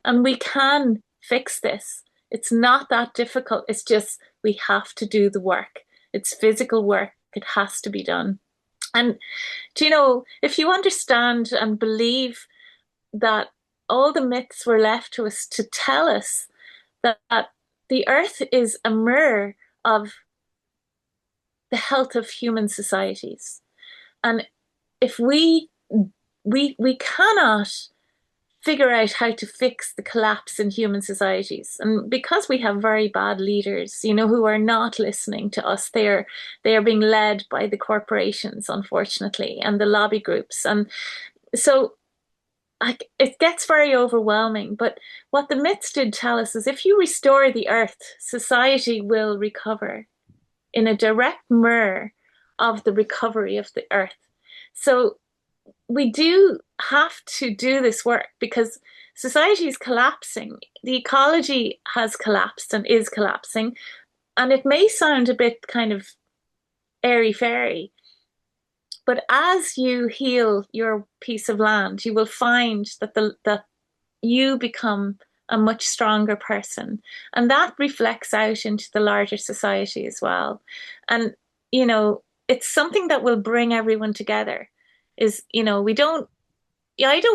and we can fix this. It's not that difficult. It's just we have to do the work. It's physical work. It has to be done. And do you know, if you understand and believe that all the myths were left to us to tell us that the earth is a mirror of the health of human societies. And if we cannot figure out how to fix the collapse in human societies, and because we have very bad leaders, you know, who are not listening to us, they are being led by the corporations, unfortunately, and the lobby groups. And so it gets very overwhelming. But what the myths did tell us is if you restore the earth, society will recover in a direct mirror of the recovery of the earth. So we do have to do this work because society is collapsing. The ecology has collapsed and is collapsing. And it may sound a bit kind of airy-fairy, but as you heal your piece of land, you will find that you become a much stronger person. And that reflects out into the larger society as well. And, you know, it's something that will bring everyone together. Is, you know, I don't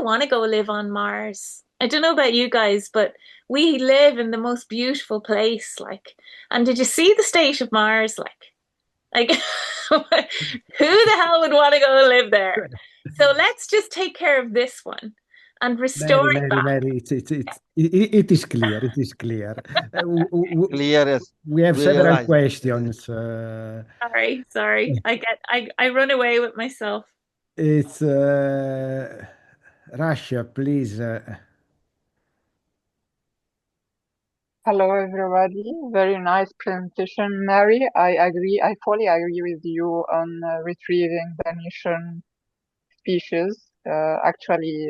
want to go live on Mars. I don't know about you guys, but we live in the most beautiful place. Like, and did you see the state of Mars? Like who the hell would want to go and live there? So let's just take care of this one and restore it back. Mary, it is clear. It is clear. Clear as We have we several realize. questions. Sorry. I run away with myself. It's Russia, please. Hello, everybody. Very nice presentation, Mary. I fully agree with you on retrieving the Venetian species. Actually,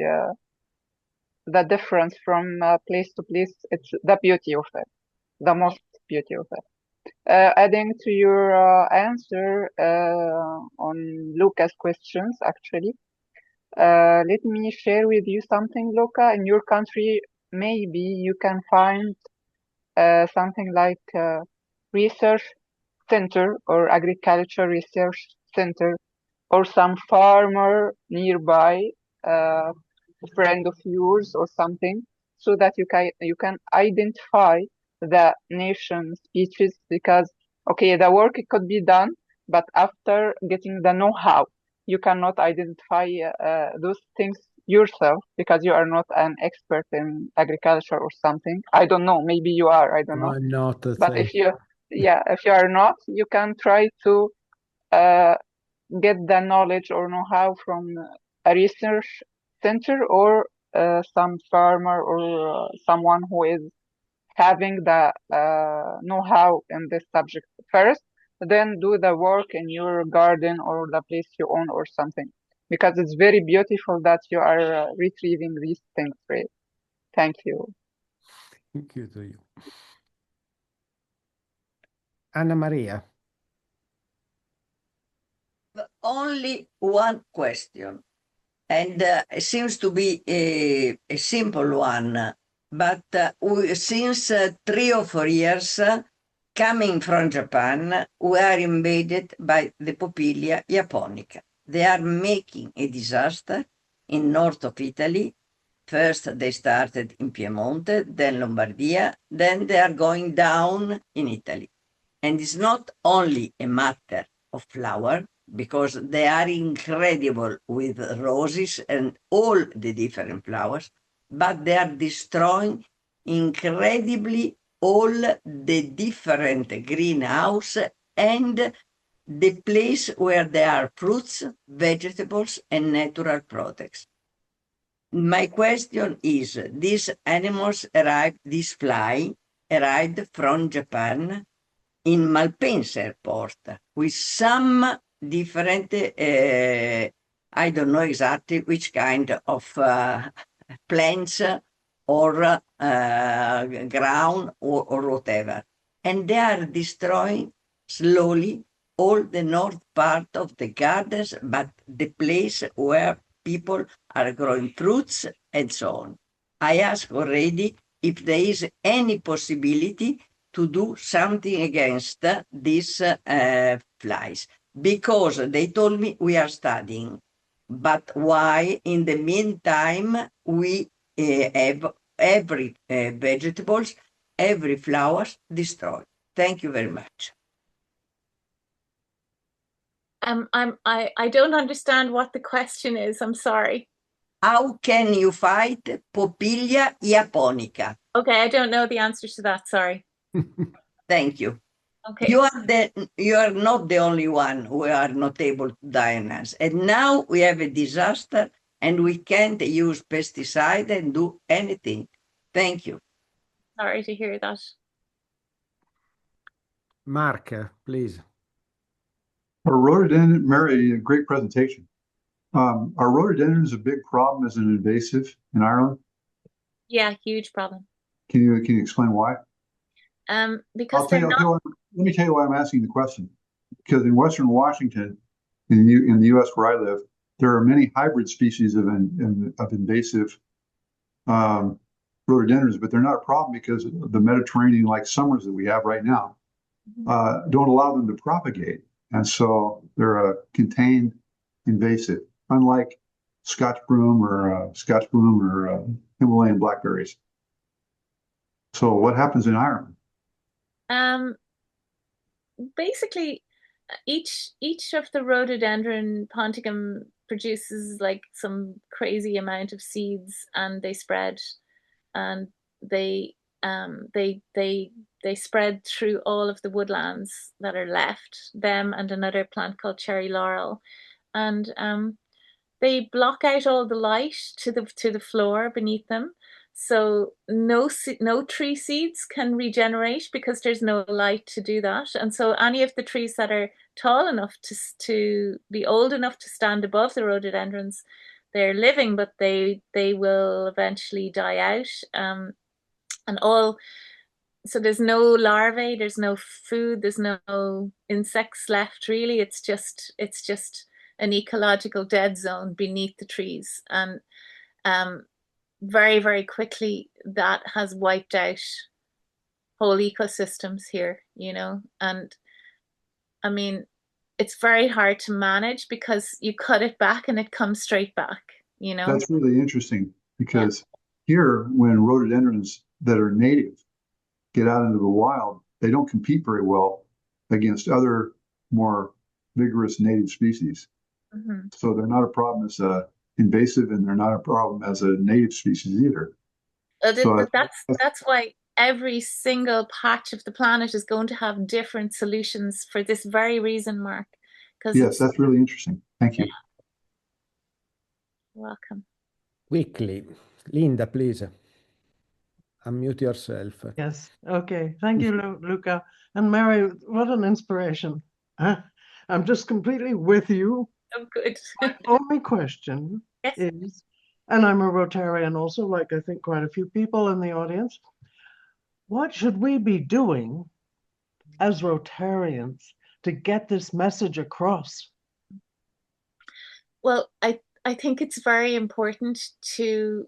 the difference from place to place, it's the beauty of it, the most beauty of it. Adding to your answer on Luca's questions, actually, let me share with you something, Luca. In your country, maybe you can find something like research center or agriculture research center or some farmer nearby, a friend of yours or something, so that you can identify the nation speeches, because okay, the work it could be done, but after getting the know-how, you cannot identify those things yourself because you are not an expert in agriculture or something. I don't know, maybe you are, I don't know. I'm not, But if you, yeah, if you are not, you can try to uh, get the knowledge or know-how from a research center or some farmer or someone who is having the know-how in this subject first, then do the work in your garden or the place you own or something, because it's very beautiful that you are retrieving these things, right? Thank you. Thank you to you. Anna Maria. Only one question, and it seems to be a simple one, but since 3 or 4 years, coming from Japan, we are invaded by the Popillia japonica. They are making a disaster in north of Italy. First, they started in Piemonte, then Lombardia, then they are going down in Italy. And it's not only a matter of flower, because they are incredible with roses and all the different flowers, but they are destroying incredibly all the different greenhouse and the place where there are fruits, vegetables, and natural products. My question is, these animals arrived, this fly arrived from Japan in Malpensa airport with some different, I don't know exactly which kind of plants or ground or whatever. And they are destroying slowly all the north part of the gardens, but the place where people are growing fruits and so on. I asked already if there is any possibility to do something against these flies, because they told me we are studying, but why in the meantime we have every vegetables, every flowers destroyed. Thank you very much. I don't understand what the question is. I'm sorry. How can you fight Popillia japonica? Okay, I don't know the answer to that. Sorry. Thank you. Okay. You are not the only one who are not able to diagnose. And now we have a disaster and we can't use pesticide and do anything. Thank you. Sorry to hear that. Mark, please. Our rhododendron, Mary, a great presentation. Are rhododendrons a big problem as an invasive in Ireland? Yeah, huge problem. Can you explain why? Because let me tell you why I'm asking the question. Because in Western Washington, in the U.S. where I live, there are many hybrid species of invasive rhododendrons, but they're not a problem because the Mediterranean-like summers that we have right now don't allow them to propagate, and so they're a contained invasive, unlike Scotch broom or Himalayan blackberries. So what happens in Ireland? Basically, each of the rhododendron ponticum produces like some crazy amount of seeds, and they spread, and they spread through all of the woodlands that are left, them and another plant called cherry laurel, and they block out all the light to the floor beneath them. So no tree seeds can regenerate because there's no light to do that. And so any of the trees that are tall enough to be old enough to stand above the rhododendrons, they're living, but they will eventually die out. And so there's no larvae, there's no food, there's no insects left really. It's just an ecological dead zone beneath the trees. And very, very quickly that has wiped out whole ecosystems here, and I mean, it's very hard to manage because you cut it back and it comes straight back, That's really interesting because here, when rhododendrons that are native get out into the wild, they don't compete very well against other more vigorous native species. Mm-hmm. So they're not a problem as a invasive, and they're not a problem as a native species either. So that's why every single patch of the planet is going to have different solutions for this very reason, Mark. Yes, that's really interesting. Thank you. You're welcome. Quickly, Linda, please. Unmute yourself. Yes. Okay. Thank you, Luca. And Mary, what an inspiration. I'm just completely with you. Oh, good. My only question is, and I'm a Rotarian also, like I think quite a few people in the audience, what should we be doing as Rotarians to get this message across? Well, I think it's very important to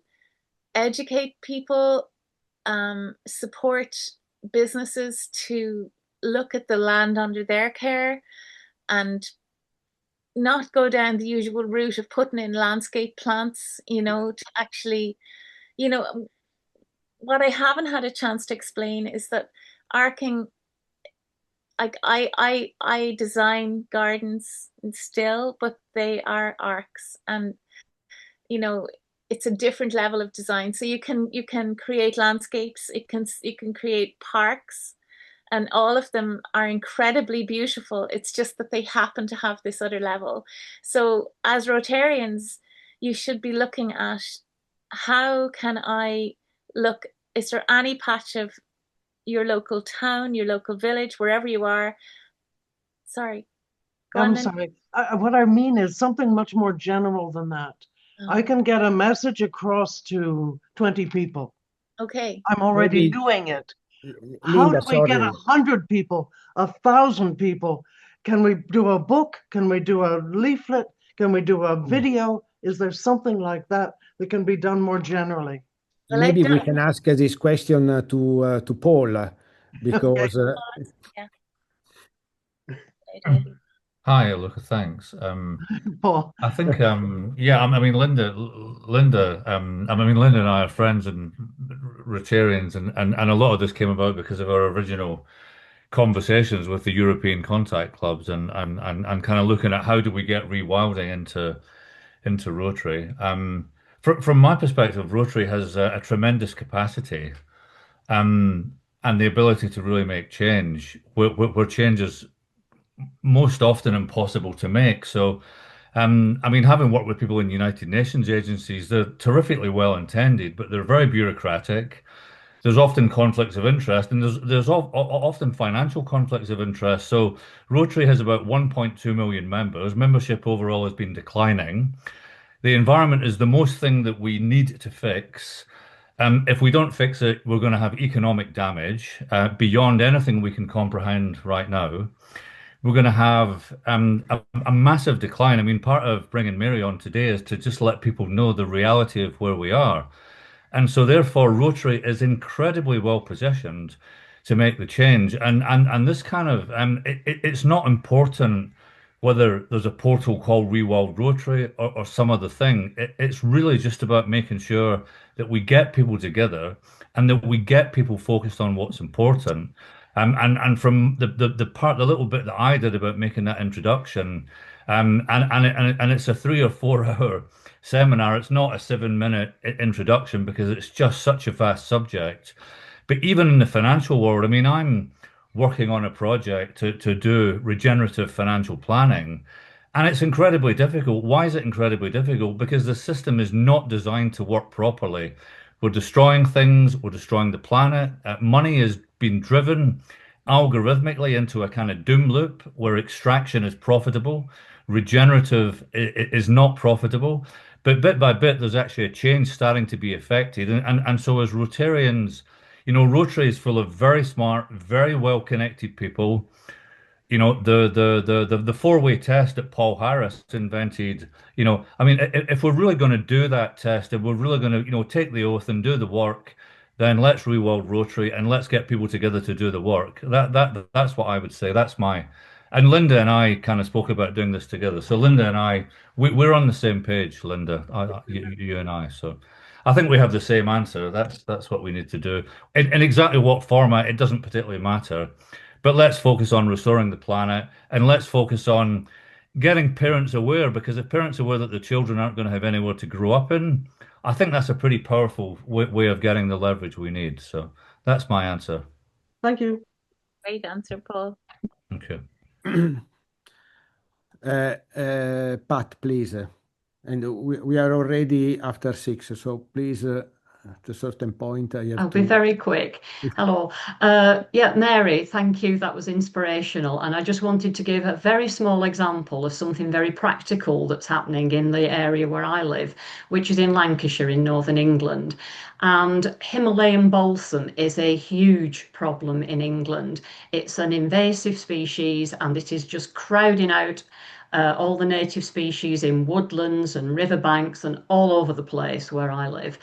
educate people, support businesses to look at the land under their care and not go down the usual route of putting in landscape plants, to actually, what I haven't had a chance to explain is that arcing, like I design gardens still, but they are arcs, and it's a different level of design. So you can create landscapes, you can create parks, and all of them are incredibly beautiful. It's just that they happen to have this other level. So as Rotarians, you should be looking at how can I look, is there any patch of your local town, your local village, wherever you are? Sorry. I'm sorry. What I mean is something much more general than that. I can get a message across to 20 people. Okay. I'm already doing it. How do we get 100 people, 1,000 people? Can we do a book? Can we do a leaflet? Can we do a video? Is there something like that that can be done more generally? Maybe we can ask this question to Paul, because Hi, Luca. Thanks. Paul. I think, yeah. I mean, Linda. Linda and I are friends and Rotarians, and a lot of this came about because of our original conversations with the European contact clubs, and kind of looking at how do we get rewilding into Rotary. From my perspective, Rotary has a tremendous capacity, and the ability to really make change where change is most often impossible to make. So, having worked with people in United Nations agencies, they're terrifically well intended, but they're very bureaucratic. There's often conflicts of interest, and there's often financial conflicts of interest. So Rotary has about 1.2 million members. Membership overall has been declining. The environment is the most thing that we need to fix. If we don't fix it, we're going to have economic damage beyond anything we can comprehend right now. We're going to have a massive decline. I mean, part of bringing Mary on today is to just let people know the reality of where we are. And so therefore, Rotary is incredibly well positioned to make the change. And this kind of, it's not important whether there's a portal called ReWild Rotary or some other thing. It's really just about making sure that we get people together and that we get people focused on what's important. And from the little bit that I did about making that introduction, and it's a 3 or 4 hour seminar. It's not a 7-minute introduction because it's just such a vast subject. But even in the financial world, I mean, I'm working on a project to do regenerative financial planning, and it's incredibly difficult. Why is it incredibly difficult? Because the system is not designed to work properly We're destroying things. We're destroying the planet. Money is being driven algorithmically into a kind of doom loop where extraction is profitable, regenerative is not profitable. But bit by bit, there's actually a change starting to be effected. And so as Rotarians, Rotary is full of very smart, very well-connected people. The four-way test that Paul Harris invented, I mean, if we're really going to do that test, if we're really going to, take the oath and do the work, then let's ReWild Rotary and let's get people together to do the work. That's what I would say. And Linda and I kind of spoke about doing this together. So Linda and I, we're on the same page, Linda, you and I. So I think we have the same answer. That's what we need to do. In exactly what format, it doesn't particularly matter. But let's focus on restoring the planet and let's focus on getting parents aware, because if parents are aware that the children aren't going to have anywhere to grow up in, I think that's a pretty powerful way of getting the leverage we need. So that's my answer. Thank you. Great answer, Paul. Okay. Pat, please. And we are already after 6, so please, at a certain point, I'll be very quick. Hello. Yeah, Mary, thank you. That was inspirational. And I just wanted to give a very small example of something very practical that's happening in the area where I live, which is in Lancashire in northern England. And Himalayan balsam is a huge problem in England. It's an invasive species and it is just crowding out all the native species in woodlands and riverbanks and all over the place where I live.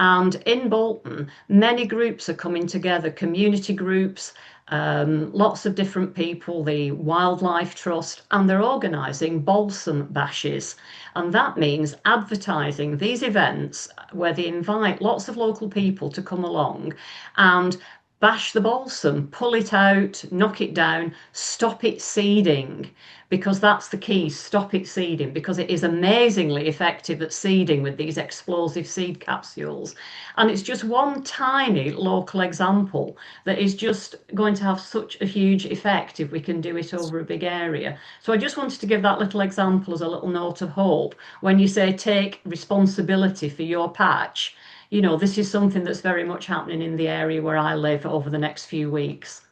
And in Bolton, many groups are coming together, community groups, lots of different people, the Wildlife Trust, and they're organising balsam bashes. And that means advertising these events where they invite lots of local people to come along and bash the balsam, pull it out, knock it down, stop it seeding, because that's the key, stop it seeding, because it is amazingly effective at seeding with these explosive seed capsules. And it's just one tiny local example that is just going to have such a huge effect if we can do it over a big area. So I just wanted to give that little example as a little note of hope. When you say take responsibility for your patch, this is something that's very much happening in the area where I live over the next few weeks.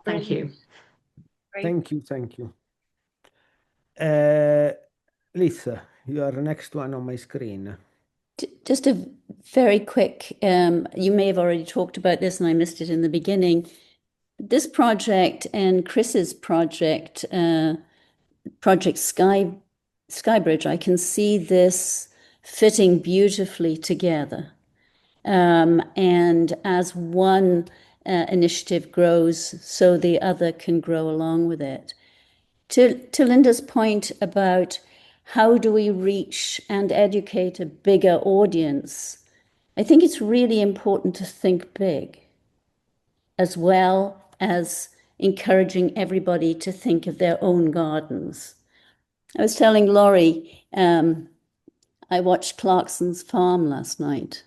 Thank you. Thank you. Lisa, you are the next one on my screen. Just a very quick, you may have already talked about this and I missed it in the beginning. This project and Chris's project, Project Skybridge, I can see this fitting beautifully together. And as one initiative grows, so the other can grow along with it. To Linda's point about how do we reach and educate a bigger audience, I think it's really important to think big, as well as encouraging everybody to think of their own gardens. I was telling Laurie, I watched Clarkson's Farm last night.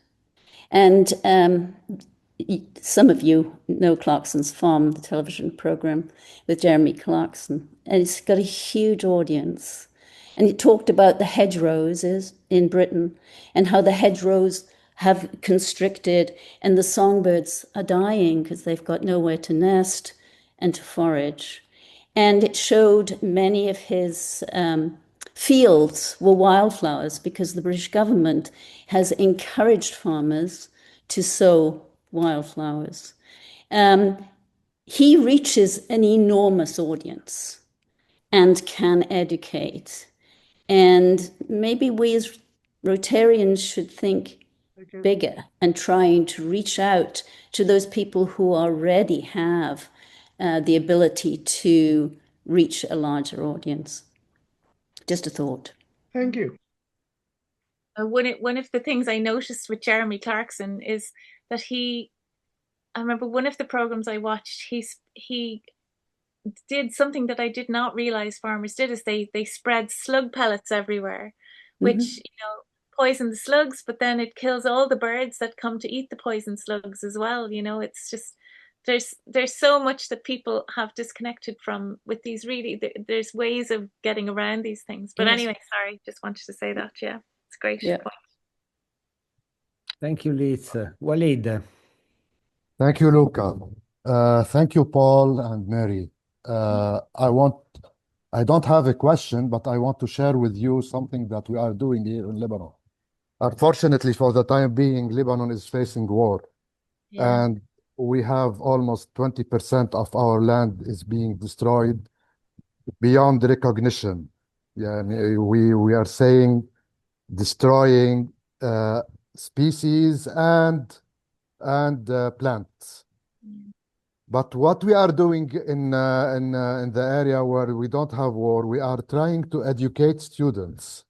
And some of you know Clarkson's Farm, the television program with Jeremy Clarkson. And it's got a huge audience. And he talked about the hedgerows in Britain and how the hedgerows have constricted and the songbirds are dying because they've got nowhere to nest and to forage. And it showed many of his fields were wildflowers because the British government has encouraged farmers to sow wildflowers. He reaches an enormous audience and can educate. And maybe we as Rotarians should think bigger and trying to reach out to those people who already have the ability to reach a larger audience. Just a thought. Thank you. One of the things I noticed with Jeremy Clarkson is that I remember one of the programs I watched, he did something that I did not realize farmers did, is they spread slug pellets everywhere, which poison the slugs, but then it kills all the birds that come to eat the poison slugs as well. It's just there's so much that people have disconnected from with these. Really, there's ways of getting around these things. But anyway, sorry, just wanted to say that. Yeah, it's great. Yeah. Thank you, Liz. Walid. Thank you, Luca. Thank you, Paul and Mary. I don't have a question, but I want to share with you something that we are doing here in Lebanon. Unfortunately, for the time being, Lebanon is facing war, and we have almost 20% of our land is being destroyed beyond recognition. Yeah, we are saying destroying species and plants. But what we are doing in the area where we don't have war, we are trying to educate students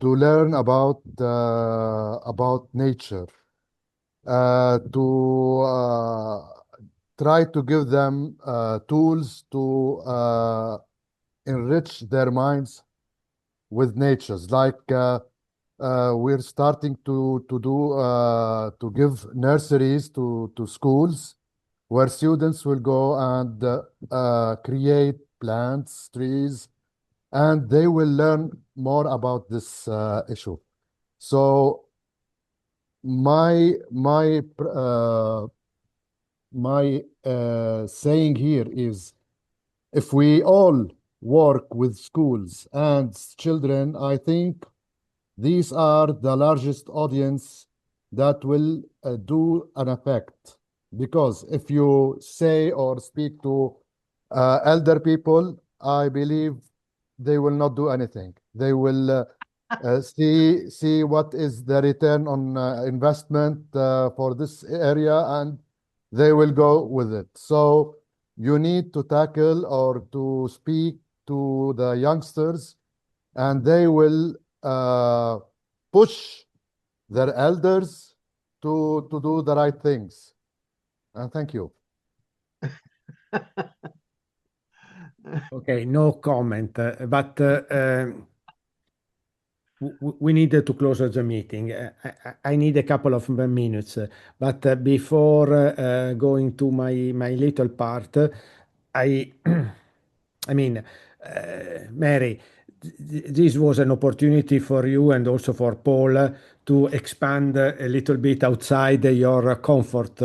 to learn about nature, to try to give them tools to enrich their minds with natures. Like we're starting to give nurseries to schools where students will go and create plants, trees, and they will learn more about this issue. So my saying here is, if we all work with schools and children, I think these are the largest audience that will do an effect. Because if you say or speak to elder people, I believe they will not do anything. They will see what is the return on investment for this area, and they will go with it. So you need to tackle or to speak to the youngsters, and they will push their elders to do the right things. And thank you. Okay, no comment, but we need to close the meeting. I need a couple of minutes, but before going to my little part, I I mean, Mary, this was an opportunity for you and also for Paul to expand a little bit outside your comfort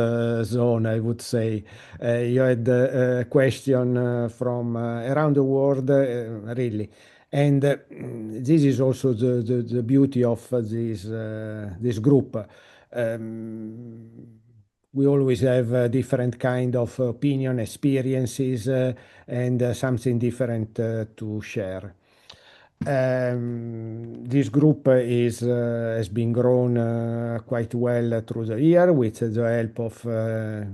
zone, I would say. You had a question from around the world, really. And this is also the beauty of this group. We always have a different kind of opinion, experiences, and something different to share. This group has been grown quite well through the year with the help of a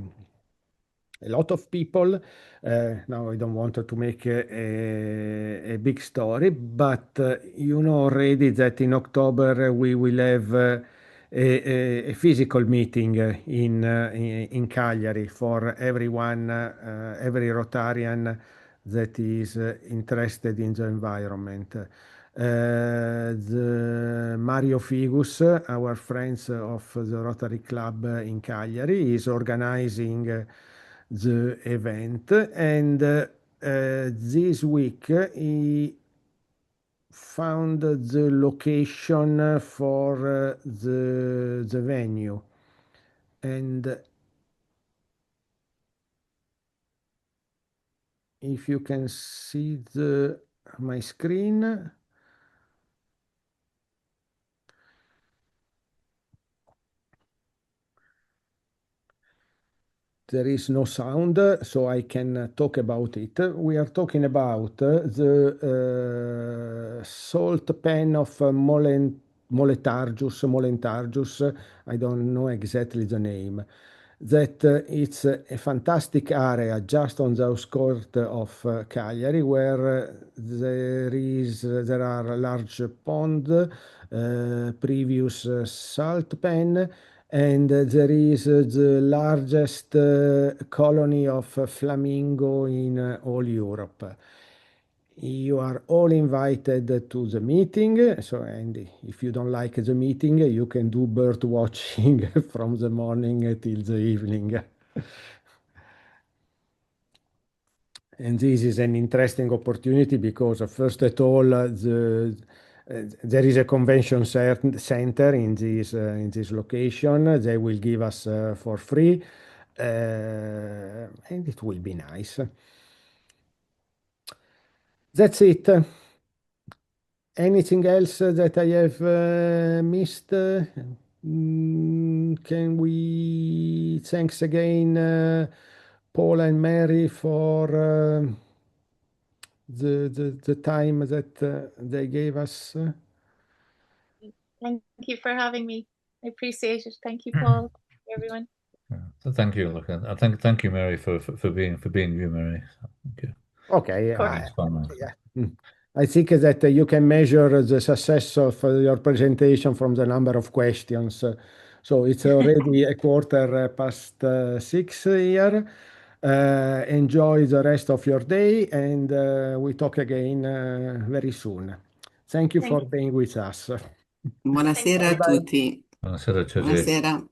lot of people. Now I don't want to make a big story, but you know already that in October we will have a physical meeting in Cagliari for everyone, every Rotarian that is interested in the environment. The Mario Figus, our friends of the Rotary Club in Cagliari, is organizing the event, and this week he found the location for the venue, and if you can see my screen. There is no sound, so I can talk about it. We are talking about the salt pen of Molentargus. I don't know exactly the name. That it's a fantastic area just on the outskirts of Cagliari, where there are a large pond, previous salt pen, and there is the largest colony of flamingo in all Europe. You are all invited to the meeting. So, and if you don't like the meeting, you can do bird watching from the morning till the evening. And this is an interesting opportunity because, first of all, there is a convention center in this location. They will give us for free, and it will be nice. That's it. Anything else that I have missed? Can we thanks again, Paul and Mary, for the time that they gave us. Thank you for having me. I appreciate it. Thank you, Paul. Everyone. So thank you, Luca. Thank you, Mary, for being you, Mary. Thank you. Okay. It's fun. Yeah. I think that you can measure the success of your presentation from the number of questions. So it's already a quarter past 6 here. Enjoy the rest of your day, and we talk again very soon. Thank you for being with us. Buonasera a tutti. Buonasera a tutti. Buonasera.